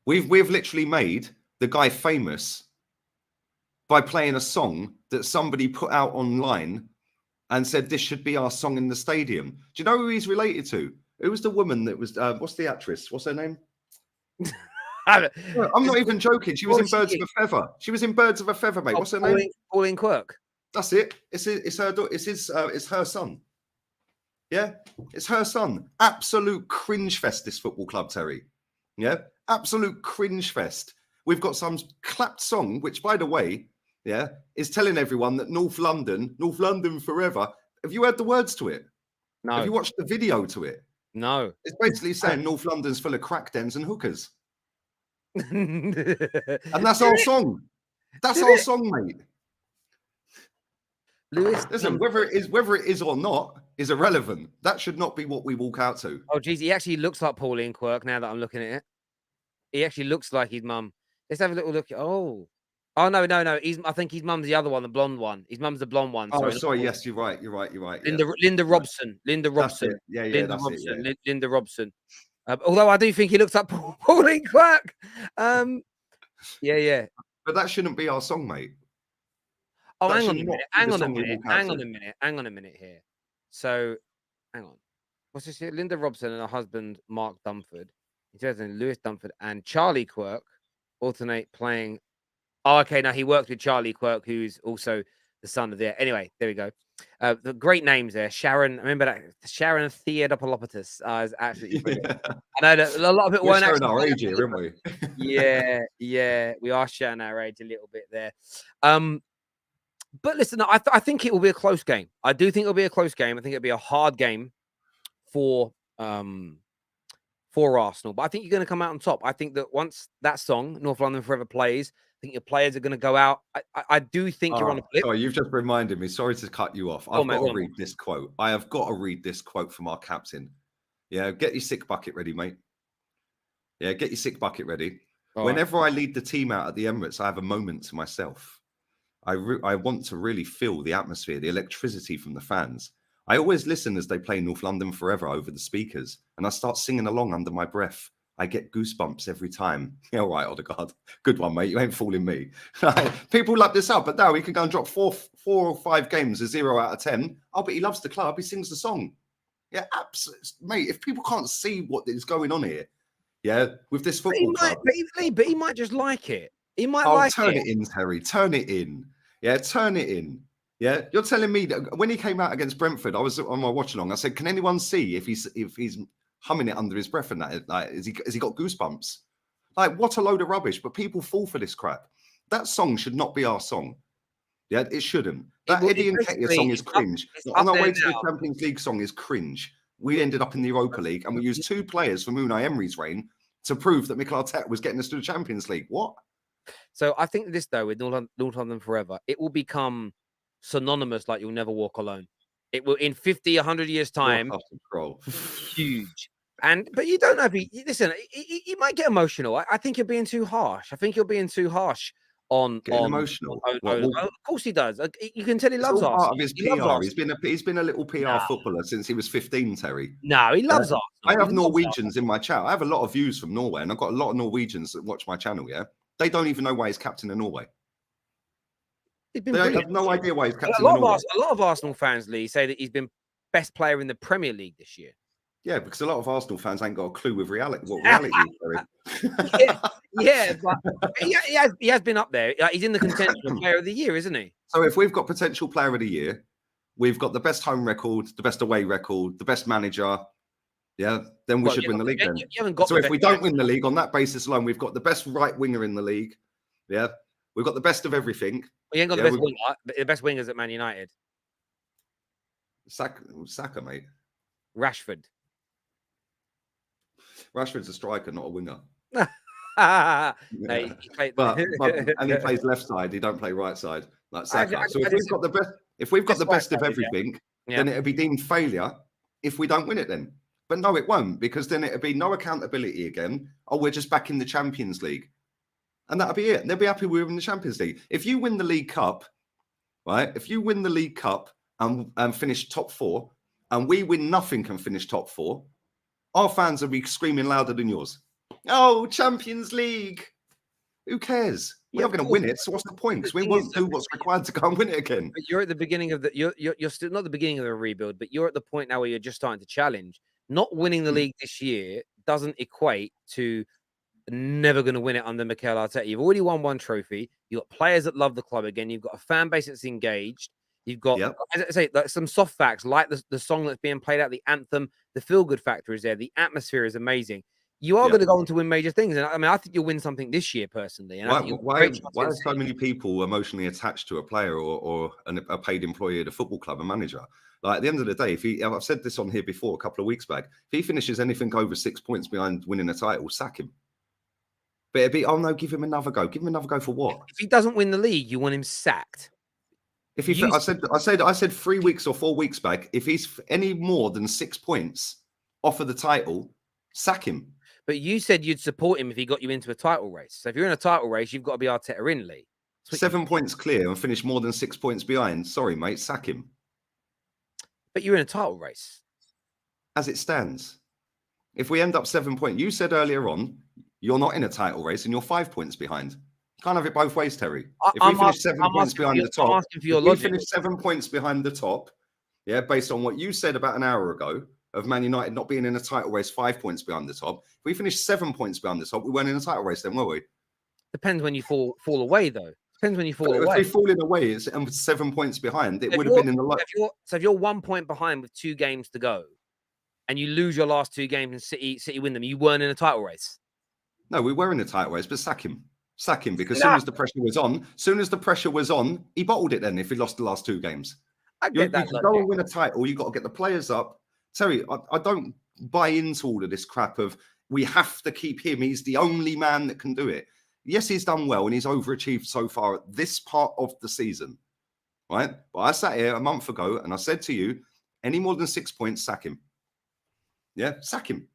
We've literally made the guy famous by playing a song that somebody put out online and said this should be our song in the stadium. Do you know who he's related to? Who was the woman that was? What's the actress? What's her name? I'm not even joking. She was in Birds of a Feather. She was in Birds of a Feather, mate. What's her name? Pauline Quirk. That's it. It's her son. Yeah, it's her son. Absolute cringe fest, this football club, Terry. Yeah, absolute cringe fest. We've got some clapped song, which, by the way, yeah, is telling everyone that North London forever. Have you heard the words to it? No. Have you watched the video to it? No. It's basically saying North London's full of crack dens and hookers. And that's our song. That's our song, mate. Lewis, listen, whether it is or not is irrelevant. That should not be what we walk out to. Oh, geez, he actually looks like Pauline Quirk now that I'm looking at it. He actually looks like his mum. Let's have a little look. Oh, no. I think his mum's the other one, the blonde one. His mum's the blonde one. Oh, sorry. Yes, you're right. Linda Robson. Linda Robson. Linda Robson. Although I do think he looks like Pauline Quirk. Yeah. But that shouldn't be our song, mate. Oh, hang on a minute here. So, hang on. What's this here? Linda Robson and her husband, Mark Dunford. In 2000, Lewis Dunford and Charlie Quirk alternate playing. Oh, okay. Now he worked with Charlie Quirk, who's also the son of the. Anyway, there we go. The great names there. Sharon, remember that? Sharon Theodopoulos is absolutely brilliant. I know that a lot of it weren't actually. Our age here, aren't we? Yeah. We are sharing our age a little bit there. But listen, I think it will be a close game. I do think it'll be a close game. I think it'll be a hard game for Arsenal. But I think you're going to come out on top. I think that once that song, North London Forever, plays, I think your players are going to go out. I do think you're on a flip. Sorry, you've just reminded me. Sorry to cut you off. I've got to read this quote. I have got to read this quote from our captain. Yeah, get your sick bucket ready, mate. Yeah, get your sick bucket ready. Whenever I lead the team out at the Emirates, I have a moment to myself. I want to really feel the atmosphere, the electricity from the fans. I always listen as they play North London Forever over the speakers, and I start singing along under my breath. I get goosebumps every time. Yeah, all right, Odegaard. Good one, mate. You ain't fooling me. People lap this up, but now he can go and drop four or five games, a 0 out of 10. Oh, but he loves the club. He sings the song. Yeah, absolutely. Mate, if people can't see what is going on here, yeah, with this football club. But he might just like it. He might turn it in, Terry. Turn it in. Yeah, turn it in. Yeah, you're telling me that when he came out against Brentford, I was on my watch along. I said, can anyone see if he's humming it under his breath and that? Like, has he got goosebumps? Like, what a load of rubbish! But people fall for this crap. That song should not be our song. Yeah, it shouldn't. That Eddie and Ketia song is cringe. On our way to the Champions League song is cringe. We ended up in the Europa League, and we used 2 players from Unai Emery's reign to prove that Mikel Arteta was getting us to the Champions League. What? So I think this, though, with North London Forever, it will become synonymous like You'll Never Walk Alone. It will, in 50, 100 years' time, huge. But you don't know if he might get emotional. I think you're being too harsh. I think you're being too harsh on emotional. Of course he does. You can tell he loves Arsenal. Part of his PR. He's been a little PR footballer since he was 15, Terry. No, he loves Arsenal. I have Norwegians in my chat. I have a lot of views from Norway, and I've got a lot of Norwegians that watch my channel, yeah? They don't even know why he's captain of Norway. They have no idea why he's captain of Norway. A lot of Arsenal fans, Lee, say that he's been best player in the Premier League this year. Yeah, because a lot of Arsenal fans ain't got a clue with reality. What reality is, yeah, but he has been up there. He's in the contention for Player of the Year, isn't he? So if we've got potential Player of the Year, we've got the best home record, the best away record, the best manager. Yeah, then we should win the league. Then. So if we don't win the league on that basis alone, we've got the best right winger in the league. Yeah, we've got the best of everything. Well, you ain't got the best winger. The best wingers at Man United. Saka, mate. Rashford's a striker, not a winger. Yeah. And he plays left side. He don't play right side like Saka. So if we've got the best of everything, then it'll be deemed failure if we don't win it. Then, but no, it won't, because then it'll be no accountability again. Oh, we're just back in the Champions League, and that'll be it. They'll be happy we're in the Champions League. If you win the League Cup, right? If you win the League Cup and finish top 4, and we win nothing and finish top 4. Our fans will be screaming louder than yours. Oh, Champions League. Who cares? We're not going to win it, so what's the point? Because we won't do what's required to go and win it again. But you're at the beginning of you're still not the beginning of the rebuild, but you're at the point now where you're just starting to challenge. Not winning the league this year doesn't equate to never going to win it under Mikel Arteta. You've already won 1 trophy. You've got players that love the club again. You've got a fan base that's engaged. You've got, as I say, like some soft facts, like the song that's being played out, the anthem, the feel-good factor is there. The atmosphere is amazing. You are going to go on to win major things. And I mean, I think you'll win something this year, personally. And why are so many people emotionally attached to a player or a paid employee at a football club, a manager? Like, at the end of the day, I've said this on here before a couple of weeks back, if he finishes anything over 6 points behind winning a title, sack him. But it'd be, oh no, give him another go. Give him another go for what? If he doesn't win the league, you want him sacked. If he, I said 3 weeks or 4 weeks back, if he's any more than 6 points off of the title, sack him. But you said you'd support him if he got you into a title race. So if you're in a title race, you've got to be Arteta in, Lee. 7 points clear and finish more than 6 points behind. Sorry, mate, sack him. But you're in a title race. As it stands. If we end up 7 points, you said earlier on, you're not in a title race and you're 5 points behind. Can't have it both ways, Terry. If we finish 7 points behind the top, if we finish 7 points behind the top, yeah, based on what you said about an hour ago of Man United not being in a title race 5 points behind the top, if we finish 7 points behind the top, we weren't in a title race then, were we? Depends when you fall away, though. Depends when you fall away. If we fall in away and 7 points behind, it would have been in the lot. So if you're 1 point behind with 2 games to go, and you lose your last 2 games and City win them, you weren't in a title race. No, we were in a title race, but sack him. Sack him, because soon as the pressure was on, he bottled it then if he lost the last 2 games. I get that. You go and win a title, you've got to get the players up. Terry, I don't buy into all of this crap of we have to keep him. He's the only man that can do it. Yes, he's done well and he's overachieved so far at this part of the season, right? But I sat here a month ago and I said to you, any more than 6 points, sack him. Yeah, sack him.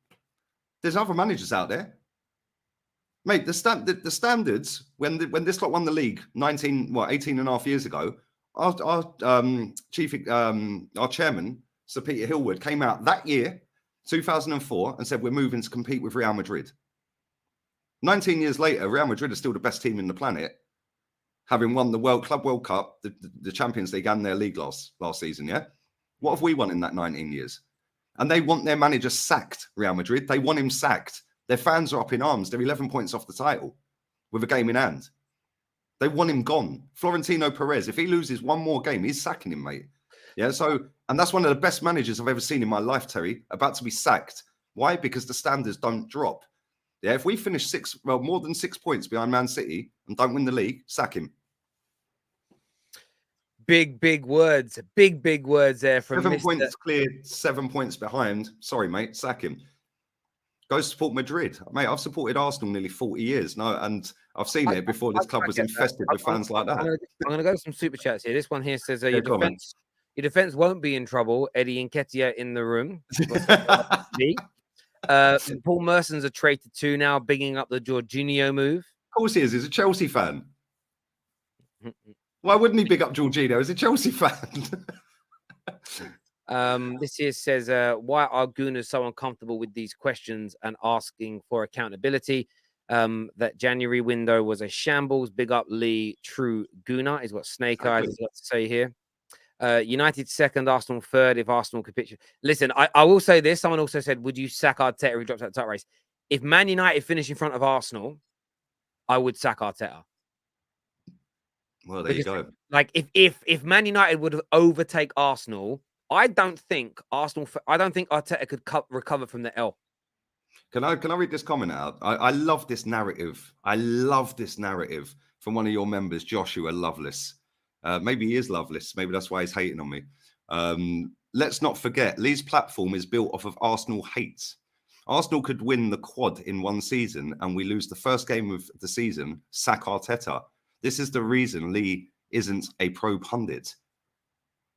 There's other managers out there. Mate, the standards when this lot won the league 18 and a half years ago, our chairman, Sir Peter Hillwood, came out that year, 2004, and said we're moving to compete with Real Madrid. 19 years later, Real Madrid are still the best team in the planet, having won the Club World Cup, the Champions League, and their league last season. Yeah, what have we won in that 19 years? And they want their manager sacked. Real Madrid, they want him sacked. Their fans are up in arms. They're 11 points off the title with a game in hand. They want him gone. Florentino Perez, if he loses one more game, he's sacking him, mate. Yeah, and that's one of the best managers I've ever seen in my life, Terry, about to be sacked. Why? Because the standards don't drop. Yeah, if we finish more than 6 points behind Man City and don't win the league, sack him. Big words. Big words there from 7 Mr. points cleared, 7 points behind. Sorry, mate, sack him. Go support Madrid. Mate, I've supported Arsenal nearly 40 years now, and I've seen it before this club was infested with fans like that. I'm going to go to some super chats here. This one here says, your defense won't be in trouble. Eddie Nketiah in the room. Paul Merson's a traitor too now, bigging up the Jorginho move. Of course he is. He's a Chelsea fan. Why wouldn't he big up Jorginho? He's a Chelsea fan. This here says, why are Gooners so uncomfortable with these questions and asking for accountability? That January window was a shambles. Big up Lee, true Gooner, is what Snake Eyes has got to say here. United second, Arsenal third. If Arsenal capitulate, listen, I will say this. Someone also said, would you sack Arteta if he drops out the title race? If Man United finish in front of Arsenal, I would sack Arteta. Well, there you go. Like if Man United would overtake Arsenal, I don't think Arteta could recover from the L. Can I read this comment out? I love this narrative. I love this narrative from one of your members, Joshua Loveless. Maybe he is loveless. Maybe that's why he's hating on me. Let's not forget, Lee's platform is built off of Arsenal hate. Arsenal could win the quad in one season and we lose the first game of the season, sack Arteta. This is the reason Lee isn't a pro pundit.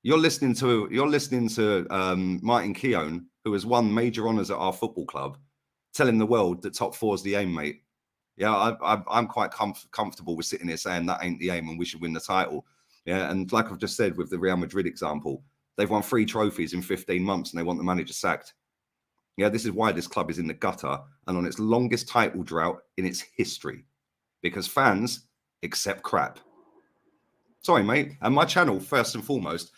You're listening to Martin Keown, who has won major honours at our football club, telling the world that top four is the aim, mate. Yeah, I'm quite comfortable with sitting here saying that ain't the aim and we should win the title. Yeah, and like I've just said with the Real Madrid example, they've won 3 trophies in 15 months and they want the manager sacked. Yeah, this is why this club is in the gutter and on its longest title drought in its history, because fans accept crap. Sorry, mate. And my channel, first and foremost,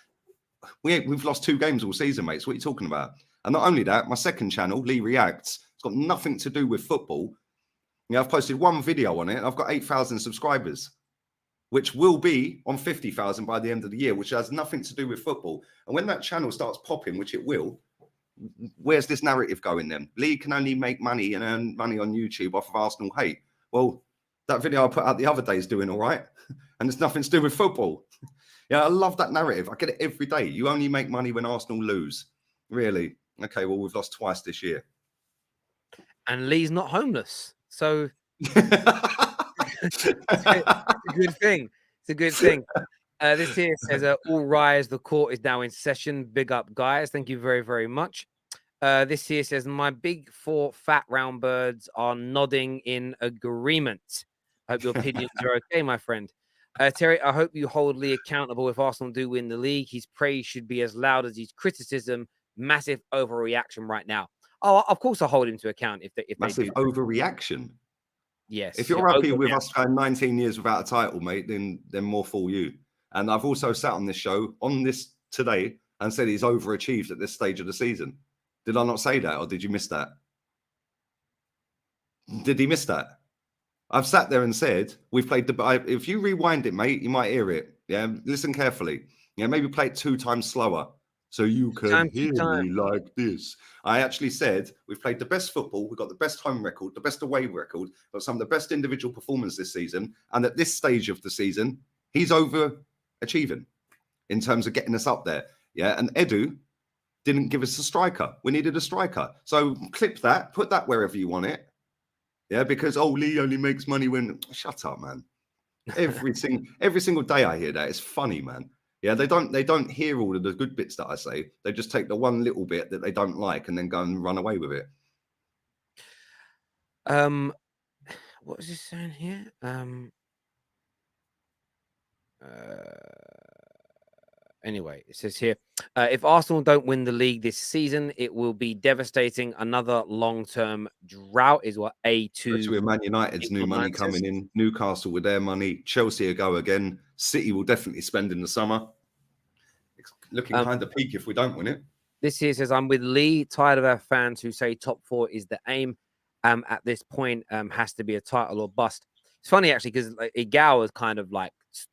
we've lost 2 games all season, mate. So what are you talking about? And not only that, my second channel, Lee Reacts, it's got nothing to do with football. Yeah, I've posted 1 video on it. And I've got 8,000 subscribers, which will be on 50,000 by the end of the year, which has nothing to do with football. And when that channel starts popping, which it will, where's this narrative going then? Lee can only make money and earn money on YouTube off of Arsenal hate. Well, that video I put out the other day is doing all right. And it's nothing to do with football. Yeah, I love that narrative. I get it every day. You only make money when Arsenal lose. Really? Okay, well, we've lost twice this year. And Lee's not homeless. So it's a good thing. It's a good thing. This here says, all rise, the court is now in session. Big up, guys. Thank you very, very much. This here says, my big 4 fat round birds are nodding in agreement. I hope your opinions are okay, my friend. Terry, I hope you hold Lee accountable if Arsenal do win the league. His praise should be as loud as his criticism. Massive overreaction right now. Oh, of course I'll hold him to account if massive they do. Overreaction. Yes. If you're happy with us going 19 years without a title, mate, then more fool you. And I've also sat on this show on this today and said he's overachieved at this stage of the season. Did I not say that, or did you miss that? Did he miss that? I've sat there and said, we've played the... If you rewind it, mate, you might hear it. Yeah, listen carefully. Yeah, maybe play it 2 times slower so you can hear me like this. I actually said, we've played the best football. We've got the best home record, the best away record, got some of the best individual performances this season. And at this stage of the season, he's overachieving in terms of getting us up there. Yeah, and Edu didn't give us a striker. We needed a striker. So clip that, put that wherever you want it. Yeah, because Lee only makes money when... Shut up, man. Every single day I hear that. It's funny, man. Yeah, they don't hear all of the good bits that I say. They just take the one little bit that they don't like and then go and run away with it. what is this saying here? Anyway, it says here, if Arsenal don't win the league this season, it will be devastating. Another long-term drought is what A2. Especially with Man United's new money coming in, Newcastle with their money, Chelsea will go again. City will definitely spend in the summer. It's looking kind of peak if we don't win it. This here says, I'm with Lee, tired of our fans who say top 4 is the aim. At this point, has to be a title or bust. It's funny, actually, because like, Igal was kind of like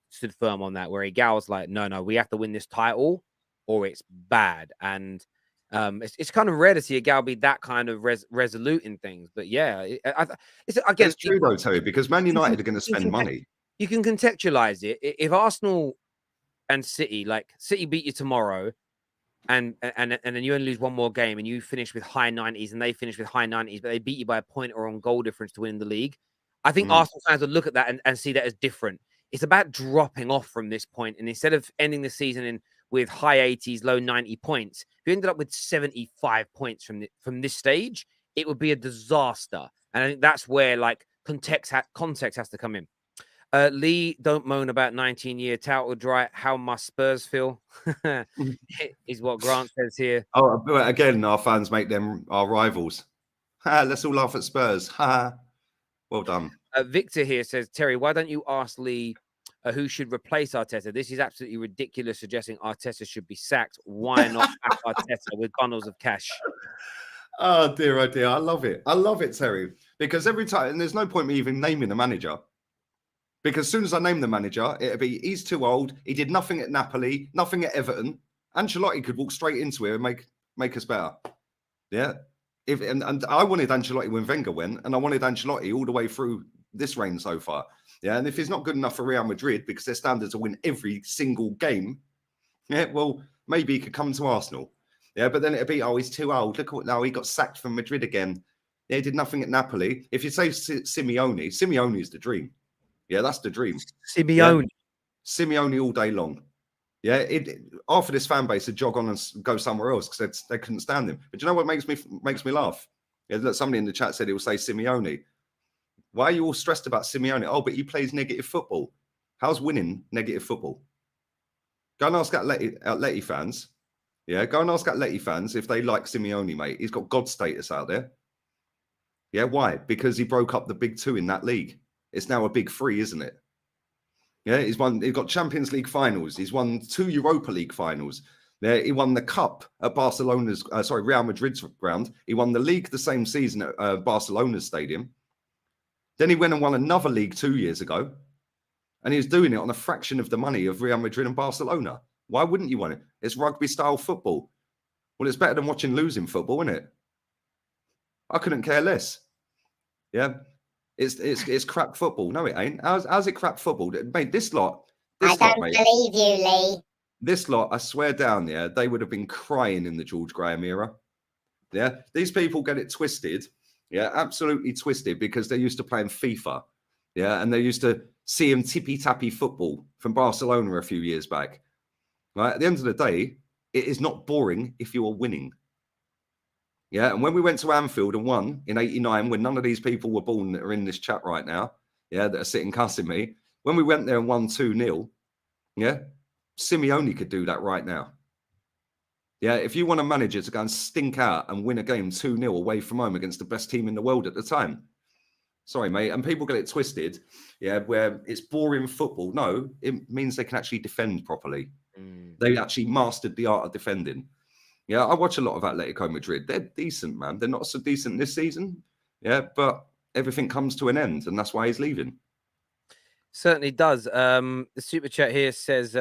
stood firm on that, where Igal was like, no, we have to win this title or it's bad. And it's kind of rare to see Igal be that kind of resolute in things. But yeah, it's again, it's true though, Terry, because Man United are going to spend money. You can contextualize it. If Arsenal and City, like City beat you tomorrow, and then you only lose one more game and you finish with high 90s and they finish with high 90s, but they beat you by a point or on goal difference to win the league. I think Arsenal fans would look at that and see that as different. It's about dropping off from this point. And instead of ending the season with high 80s, low 90 points, if you ended up with 75 points from this stage, it would be a disaster. And I think that's where like context has to come in. Lee, don't moan about 19-year title dry. How must Spurs feel? Is what Grant says here. Oh, but again, our fans make them our rivals. Let's all laugh at Spurs. Well done. Victor here says, Terry, why don't you ask Lee who should replace Arteta? This is absolutely ridiculous, suggesting Arteta should be sacked. Why not back Arteta with bundles of cash? Oh dear, I love it. I love it, Terry. Because every time, and there's no point me even naming the manager. Because as soon as I name the manager, it'll be, he's too old. He did nothing at Napoli, nothing at Everton. Ancelotti could walk straight into it and make us better. Yeah. And I wanted Ancelotti when Wenger went, and I wanted Ancelotti all the way through this reign so far. Yeah. And if he's not good enough for Real Madrid because their standards are win every single game, yeah, well, maybe he could come to Arsenal. Yeah. But then it'll be, oh, he's too old. Look what now he got sacked from Madrid again. Yeah, he did nothing at Napoli. If you say Simeone is the dream. Yeah, that's the dream. Simeone. Yeah. Simeone all day long. Yeah, after this fan base to jog on and go somewhere else because they couldn't stand him. But you know what makes me laugh? Yeah, look, somebody in the chat said he will say Simeone. Why are you all stressed about Simeone? Oh, but he plays negative football. How's winning negative football? Go and ask Atleti fans. Yeah, go and ask Atleti fans if they like Simeone, mate. He's got God status out there. Yeah, why? Because he broke up the big 2 in that league. It's now a big 3, isn't it? Yeah, he's got Champions League finals. He's won 2 Europa League finals. Yeah, he won the cup at Real Madrid's ground. He won the league the same season at Barcelona's stadium. Then he went and won another league 2 years ago. And he was doing it on a fraction of the money of Real Madrid and Barcelona. Why wouldn't you want it? It's rugby style football. Well, it's better than watching losing football, isn't it? I couldn't care less. Yeah. It's crap football. No, it ain't. How's it crap football? Mate, this lot. I don't believe you, Lee. This lot, I swear down, yeah, they would have been crying in the George Graham era. Yeah, these people get it twisted. Yeah, absolutely twisted because they're used to playing FIFA. Yeah, and they're used to seeing tippy-tappy football from Barcelona a few years back. Right, at the end of the day, it is not boring if you are winning. Yeah, and when we went to Anfield and won in '89, when none of these people were born that are in this chat right now, yeah, that are sitting cussing me, when we went there and won 2-0, yeah, Simeone could do that right now. Yeah, if you want a manager to go and stink out and win a game 2-0 away from home against the best team in the world at the time, sorry, mate, and people get it twisted, yeah, where it's boring football. No, it means they can actually defend properly. They actually mastered the art of defending. Yeah, I watch a lot of Atletico Madrid. They're decent, man. They're not so decent this season. Yeah, but everything comes to an end, and that's why he's leaving. Certainly does. The super chat here says,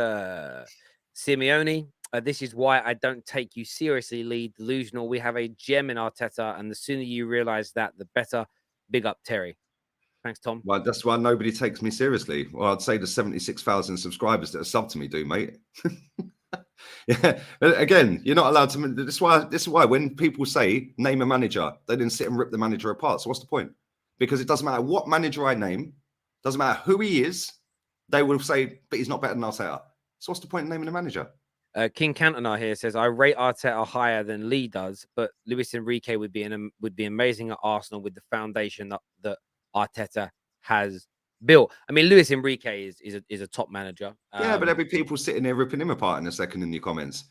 Simeone, this is why I don't take you seriously, Lee. Delusional. We have a gem in Arteta, and the sooner you realize that, the better. Big up, Terry. Thanks, Tom. Well, that's why nobody takes me seriously. Well, I'd say the 76,000 subscribers that are sub to me do, mate. Yeah, again, you're not allowed to. This is why when people say name a manager, they didn't sit and rip the manager apart. So what's the point? Because it doesn't matter what manager I name, doesn't matter who he is, they will say, but he's not better than Arteta. So what's the point in naming a manager? King Cantona here says, I rate Arteta higher than Lee does, but Luis Enrique would be amazing at Arsenal with the foundation that Arteta has built. I mean, Luis Enrique is a top manager. Yeah, but there'll be people sitting there ripping him apart in a second in your comments.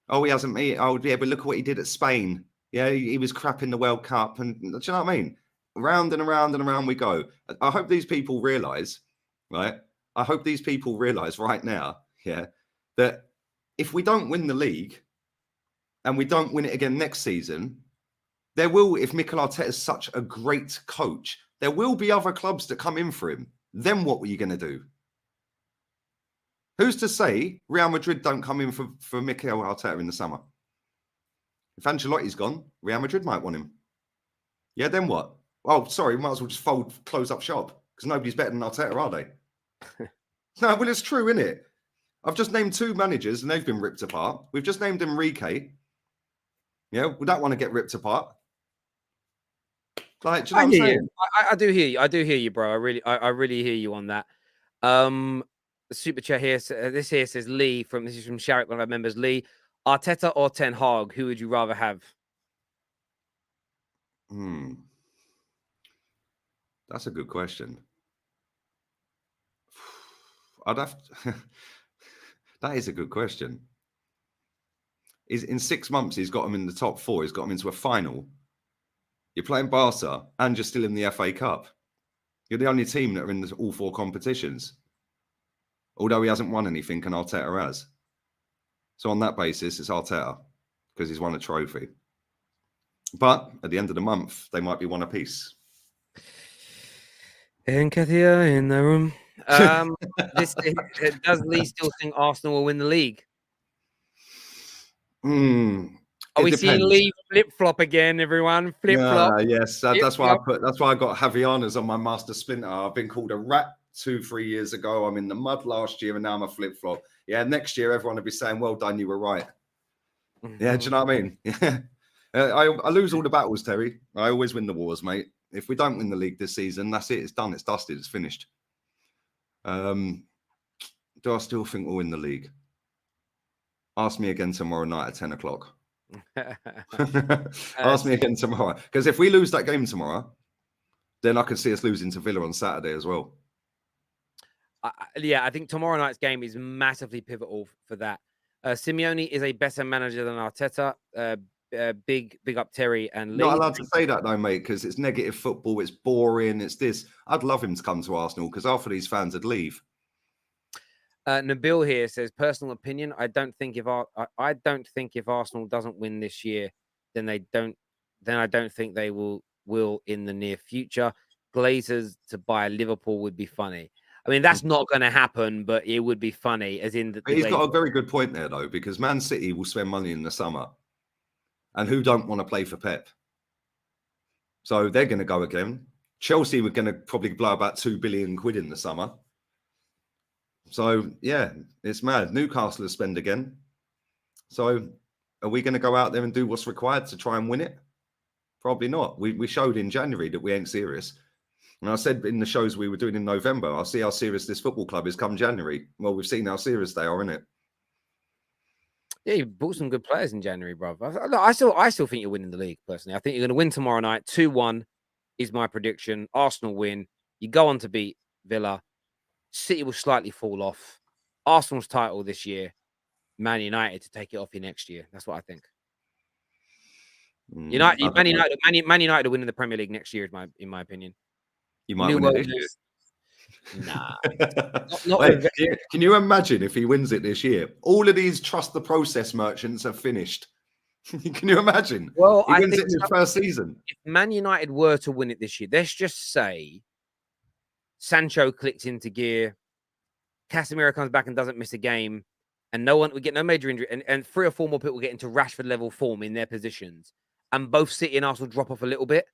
Oh, he hasn't made. Oh, yeah, but look at what he did at Spain. Yeah, he was crap in the World Cup, and do you know what I mean? Round and around and around we go. I hope these people realise, right? I hope these people realise right now, yeah, that if we don't win the league and we don't win it again next season, there will, if Mikel Arteta is such a great coach, there will be other clubs that come in for him. Then what were you going to do? Who's to say Real Madrid don't come in for Mikel Arteta in the summer? If Ancelotti's gone, Real Madrid might want him. Yeah, then what? Oh, sorry, we might as well just close up shop because nobody's better than Arteta, are they? No, well, it's true, isn't it? I've just named 2 managers and they've been ripped apart. We've just named Enrique. Yeah, we don't want to get ripped apart. Like, do you know what I'm saying? I do hear you. I do hear you, bro. I really hear you on that. The super chat here. This here says Lee this is from Sharek, one of our members. Lee, Arteta or Ten Hag? Who would you rather have? That's a good question. I'd have to... That is a good question. In 6 months, he's got him in the top 4. He's got him into a final. You're playing Barca and you're still in the FA Cup. You're the only team that are in all 4 competitions. Although he hasn't won anything and Arteta has. So on that basis, it's Arteta because he's won a trophy. But at the end of the month, they might be one apiece. And Katia in the room. Does Lee still think Arsenal will win the league? Are we seeing Lee flip-flop again, everyone? Flip-flop. Yes, that's why I got Javianas on my Master Splinter. I've been called a rat 2-3 years ago. I'm in the mud last year and now I'm a flip-flop. Yeah, next year everyone will be saying, well done, you were right. Yeah, do you know what I mean? Yeah. I lose all the battles, Terry. I always win the wars, mate. If we don't win the league this season, that's it. It's done. It's dusted. It's finished. Do I still think we'll win the league? Ask me again tomorrow night at 10 o'clock. Ask me again tomorrow. Because if we lose that game tomorrow, then I can see us losing to Villa on Saturday as well. I think tomorrow night's game is massively pivotal for that. Simeone is a better manager than Arteta. Big up Terry and Lee. Not allowed to say that though, mate, because it's negative football. It's boring. It's this. I'd love him to come to Arsenal because half of these fans would leave. Nabil here says, personal opinion. I don't think if Arsenal doesn't win this year, then I don't think they will in the near future. Glazers to buy Liverpool would be funny. I mean, that's not going to happen, but it would be funny. As in, he's got a very good point there, though, because Man City will spend money in the summer, and who don't want to play for Pep? So they're going to go again. Chelsea were going to probably blow about 2 billion quid in the summer. So yeah, it's mad. Newcastle will spend again. So are we going to go out there and do what's required to try and win it? Probably not. We showed in January that we ain't serious. And I said in the shows we were doing in November, I'll see how serious this football club is come January. Well, we've seen how serious they are, innit? Yeah, you bought some good players in January, bro. I still think you're winning the league, personally. I think you're going to win tomorrow night. 2-1 is my prediction. Arsenal win. You go on to beat Villa. City will slightly fall off. Arsenal's title this year. Man United to take it off you next year. That's what I think. Man United will win in the Premier League next year, in my opinion. You might win it this year. Nah. Wait, can you imagine if he wins it this year? All of these trust the process merchants have finished. Can you imagine? Well, he wins it in his first season. If Man United were to win it this year, let's just say Sancho clicks into gear, Casemiro comes back and doesn't miss a game, and no one would get no major injury, and 3 or 4 more people get into Rashford level form in their positions, and both City and Arsenal drop off a little bit.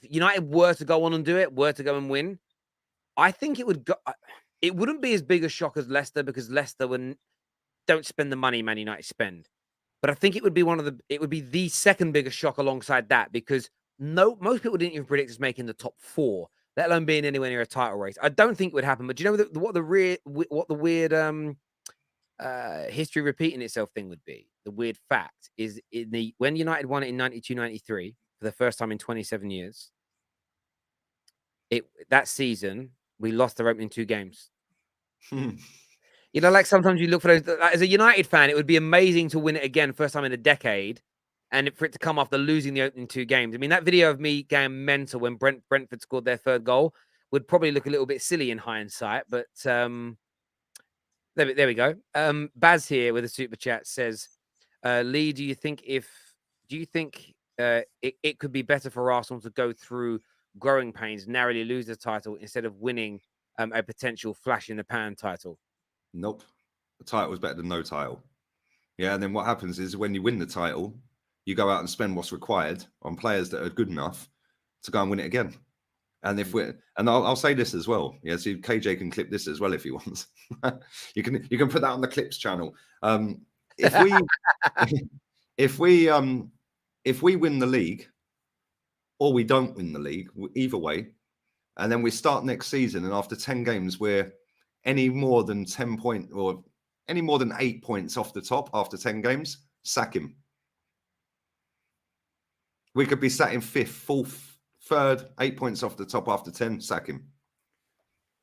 If United were to go on and do it, were to go and win, I think it would go. It wouldn't be as big a shock as Leicester because Leicester don't spend the money Man United spend. But I think it would be the second biggest shock alongside that because most people didn't even predict us making the top 4, let alone being anywhere near a title race. I don't think it would happen. But do you know what the weird history repeating itself thing would be? The weird fact is when United won it in 92-93 for the first time in 27 years, that season we lost their opening 2 games. Hmm. You know, like sometimes you look for those. Like, as a United fan, it would be amazing to win it again, first time in a decade, and for it to come after losing the opening 2 games. I mean, that video of me going mental when Brentford scored their 3rd goal would probably look a little bit silly in hindsight, but there we go. Baz here with a super chat says, Lee, do you think it could be better for Arsenal to go through growing pains, narrowly lose the title instead of winning a potential flash in the pan title? Nope. The title was better than no title. Yeah, and then what happens is when you win the title, you go out and spend what's required on players that are good enough to go and win it again. And if we're, and I'll say this as well. Yeah, so KJ can clip this as well if he wants. you can put that on the clips channel. If we win the league or we don't win the league, either way, and then we start next season, and after 10 games we're any more than 10 points or any more than 8 points off the top after 10 games, sack him. We could be sat in 5th, 4th, 3rd, 8 points off the top after 10, sack him.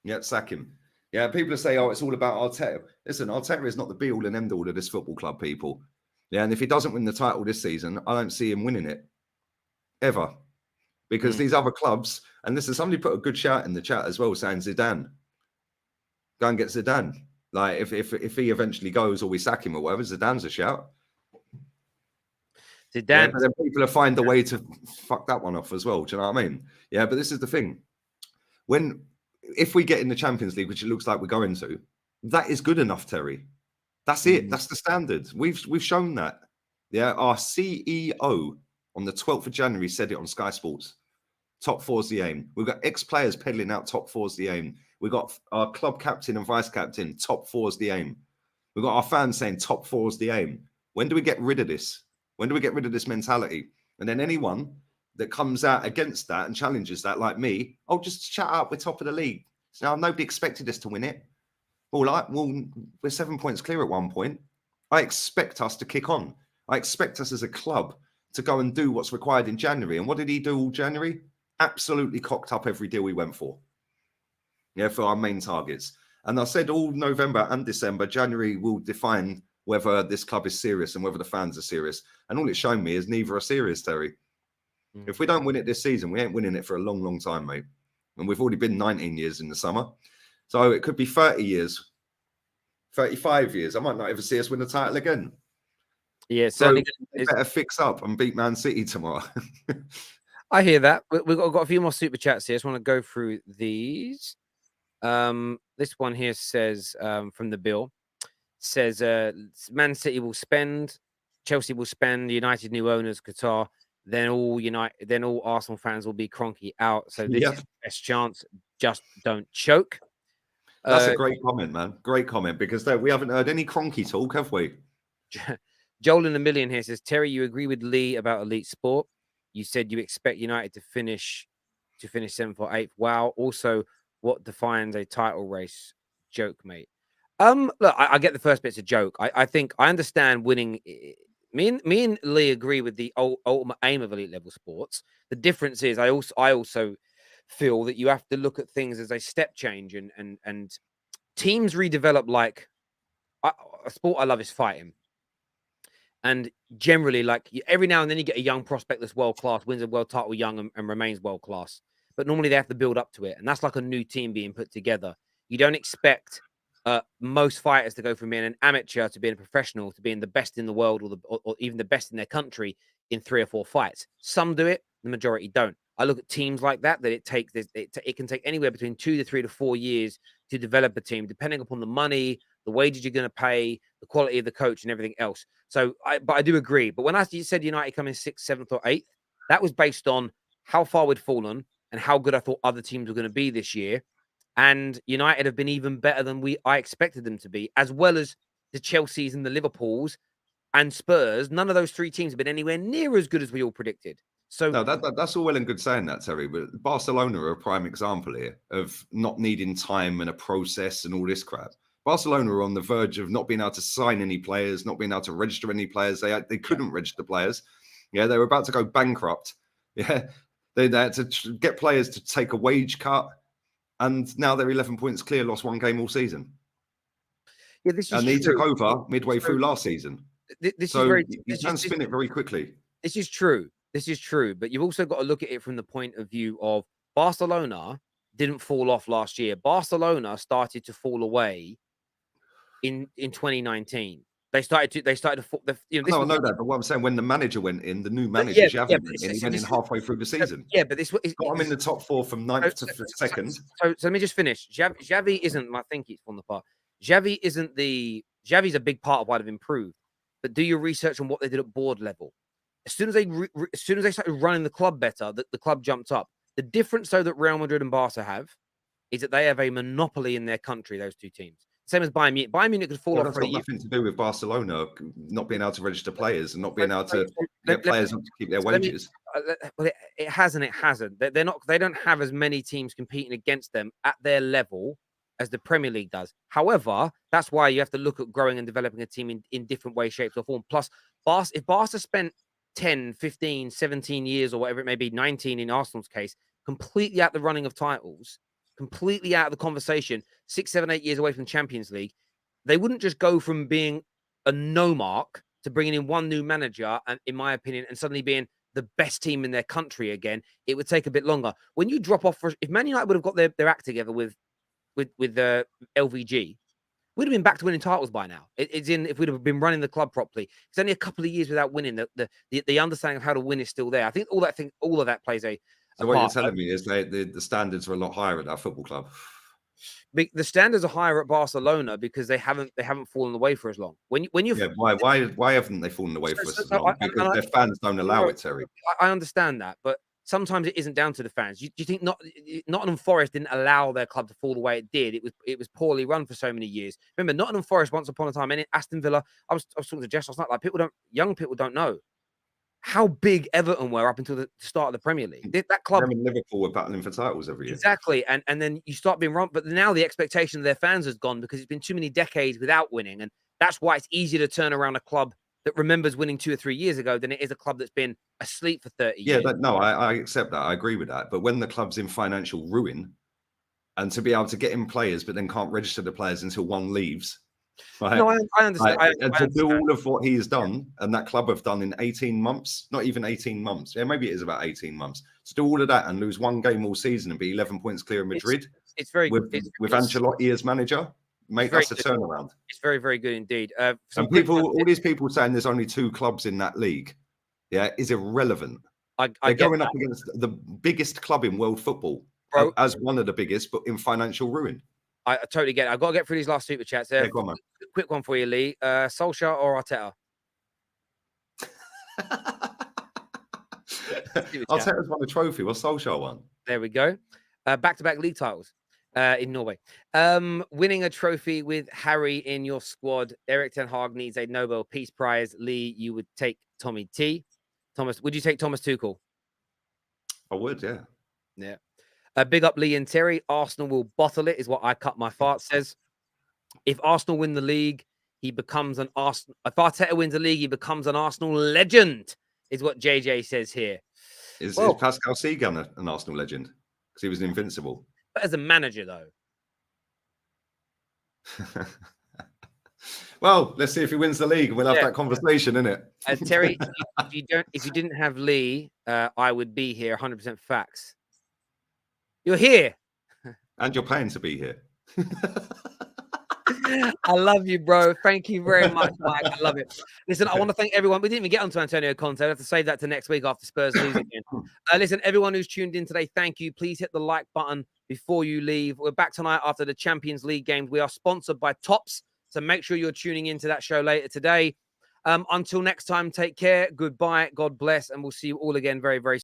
Yeah, sack him. Yeah, people say, oh, it's all about Arteta. Listen, Arteta is not the be-all and end-all of this football club, people. Yeah, and if he doesn't win the title this season, I don't see him winning it. Ever. Because these other clubs, and listen, somebody put a good shout in the chat as well, saying Zidane. Go and get Zidane. Like, if he eventually goes or we sack him or whatever, Zidane's a shout. Zidane. Yeah, but then people will find a way to fuck that one off as well. Do you know what I mean? Yeah, but this is the thing. If we get in the Champions League, which it looks like we're going to, that is good enough, Terry. That's it. That's the standard. We've shown that. Yeah, our CEO on the 12th of January said it on Sky Sports. Top 4's the aim. We've got ex-players peddling out top 4's the aim. We've got our club captain and vice captain, top 4's the aim. We've got our fans saying top 4's the aim. When do we get rid of this? When do we get rid of this mentality? And then anyone that comes out against that and challenges that, like me, oh, just shut up, we're top of the league. So now nobody expected us to win it. Well, we're 7 points clear at one point. I expect us to kick on. I expect us as a club to go and do what's required in January. And what did he do all January? Absolutely cocked up every deal we went for. Yeah, for our main targets. And I said all November and December, January will define whether this club is serious and whether the fans are serious. And all it's shown me is neither are serious, Terry. If we don't win it this season, we ain't winning it for a long, long time, mate. And we've already been 19 years in the summer. So it could be 30 years, 35 years. I might not ever see us win the title again. Yeah, so we better fix up and beat Man City tomorrow. I hear that. We've got a few more super chats here. I just want to go through these. This one here says, from the Bill, says Man City will spend, Chelsea will spend, United new owners, Qatar, then all Arsenal fans will be Kroenke out. So this is the best chance. Just don't choke. That's a great comment, man. Great comment, because we haven't heard any Kroenke talk, have we? Joel in a million here says, Terry, you agree with Lee about elite sport. You said you expect United to finish 7th or 8th. Wow. Also, what defines a title race? Joke, mate. Look, I get the first bit's a joke. I think I understand winning. Me and Lee agree with the ultimate aim of elite level sports. The difference is I also feel that you have to look at things as a step change, and teams redevelop. Like a sport I love is fighting. And generally, like every now and then you get a young prospect that's world-class, wins a world title young and remains world-class. But normally they have to build up to it. And that's like a new team being put together. You don't expect most fighters to go from being an amateur to being a professional, to being the best in the world or even the best in their country in 3 or 4 fights. Some do it, the majority don't. I look at teams like that it can take anywhere between 2 to 3 to 4 years to develop a team, depending upon the money, the wages you're going to pay, the quality of the coach, and everything else. So, but I do agree. But when you said United come in 6th, 7th, or 8th, that was based on how far we'd fallen and how good I thought other teams were going to be this year. And United have been even better than I expected them to be, as well as the Chelseas and the Liverpools and Spurs. None of those 3 teams have been anywhere near as good as we all predicted. So no, that's all well and good saying that, Terry. But Barcelona are a prime example here of not needing time and a process and all this crap. Barcelona are on the verge of not being able to sign any players, not being able to register any players. They couldn't register players. Yeah, they were about to go bankrupt. Yeah, They had to get players to take a wage cut, and now they're 11 points clear, lost one game all season. Yeah, this is And true. he took over midway through last season. This So is very. you can spin it very quickly. This is true. This is true. But you've also got to look at it from the point of view of Barcelona didn't fall off last year. Barcelona started to fall away in 2019. They started to fall. No, I know that, but what I'm saying, when the manager went in, the new manager, he went in halfway through the season. Yeah, but this got him in the top 4 from 9th to 2nd. So let me just finish. Xavi isn't. I think he's on the part. Xavi's a big part of why they've improved. But do your research on what they did at board level. As soon as they started running the club better, the club jumped up. The difference, though, that Real Madrid and Barca have is that they have a monopoly in their country. Those two teams, same as Bayern Munich. Bayern Munich could fall off. That's got nothing to do with Barcelona not being able to register players and not being able to get players to keep their wages. Well, it has and it hasn't. They're not. They don't have as many teams competing against them at their level as the Premier League does. However, that's why you have to look at growing and developing a team in different ways, shapes, or form. Plus, if Barca spent 10, 15, 17 years or whatever it may be, 19 in Arsenal's case, completely out the running of titles, completely out of the conversation, 6, 7, 8 years away from the Champions League, they wouldn't just go from being a no mark to bringing in one new manager, and in my opinion, and suddenly being the best team in their country again. It would take a bit longer. When you drop off, if Man United would have got their act together with the LVG, we'd have been back to winning titles by now. It's in if we'd have been running the club properly. It's only a couple of years without winning. The understanding of how to win is still there. I think all of that plays a. So what you're telling me is the standards are a lot higher at that football club. The standards are higher at Barcelona because they haven't fallen away for as long. When you why haven't they fallen away for as long? Because their fans don't allow it, Terry. I understand that, but sometimes it isn't down to the fans. Do you think Nottingham Forest didn't allow their club to fall the way it did? It was poorly run for so many years. Remember, Nottingham Forest once upon a time, and in Aston Villa, I was talking to Jess last night. Like young people don't know how big Everton were up until the start of the Premier League. That club, and Liverpool were battling for titles every year. Exactly, and then you start being wrong. But now the expectation of their fans has gone because it's been too many decades without winning, and that's why it's easier to turn around a club that remembers winning 2 or 3 years ago than it is a club that's been asleep for 30 years. Yeah, I accept that. I agree with that. But when the club's in financial ruin, and to be able to get in players, but then can't register the players until one leaves. Right? No, I understand. And to do all of what he's done, and that club have done in 18 months, not even 18 months. Yeah, maybe it is about 18 months. To do all of that and lose one game all season and be 11 points clear of Madrid, it's very with Ancelotti as manager, that's a turnaround. It's very, very good indeed. And all these people saying there's only 2 clubs in that league, is irrelevant. They're going up against the biggest club in world football, bro, as one of the biggest, but in financial ruin. I totally get it. I've got to get through these last super chats. Yeah, go on, man. Quick one for you, Lee. Solskjaer or Arteta? Arteta's won a trophy. What's Solskjaer won? There we go. Back-to-back league titles in Norway. Winning a trophy with Harry in your squad. Erik ten Hag needs a Nobel Peace Prize. Lee, you would take Tommy T. Thomas, would you take Thomas Tuchel? I would, yeah. Yeah. Big up Lee and Terry. Arsenal will bottle it, is what I Cut My Fart says. If Arsenal win the league, he becomes an Arsenal. If Arteta wins the league, he becomes an Arsenal legend, is what JJ says here. Is Pascal Seagan an Arsenal legend? Because he was invincible. But as a manager, though. Well, let's see if he wins the league. We'll have that conversation, innit? Terry, if you didn't have Lee, I would be here. 100% facts. You're here. And you're paying to be here. I love you, bro. Thank you very much, Mike. I love it. Listen, I want to thank everyone. We didn't even get onto Antonio Conte. I have to save that to next week after Spurs lose again. Listen, everyone who's tuned in today, thank you. Please hit the like button before you leave. We're back tonight after the Champions League games. We are sponsored by Tops, so make sure you're tuning into that show later today. Until next time, take care. Goodbye. God bless. And we'll see you all again very, very soon.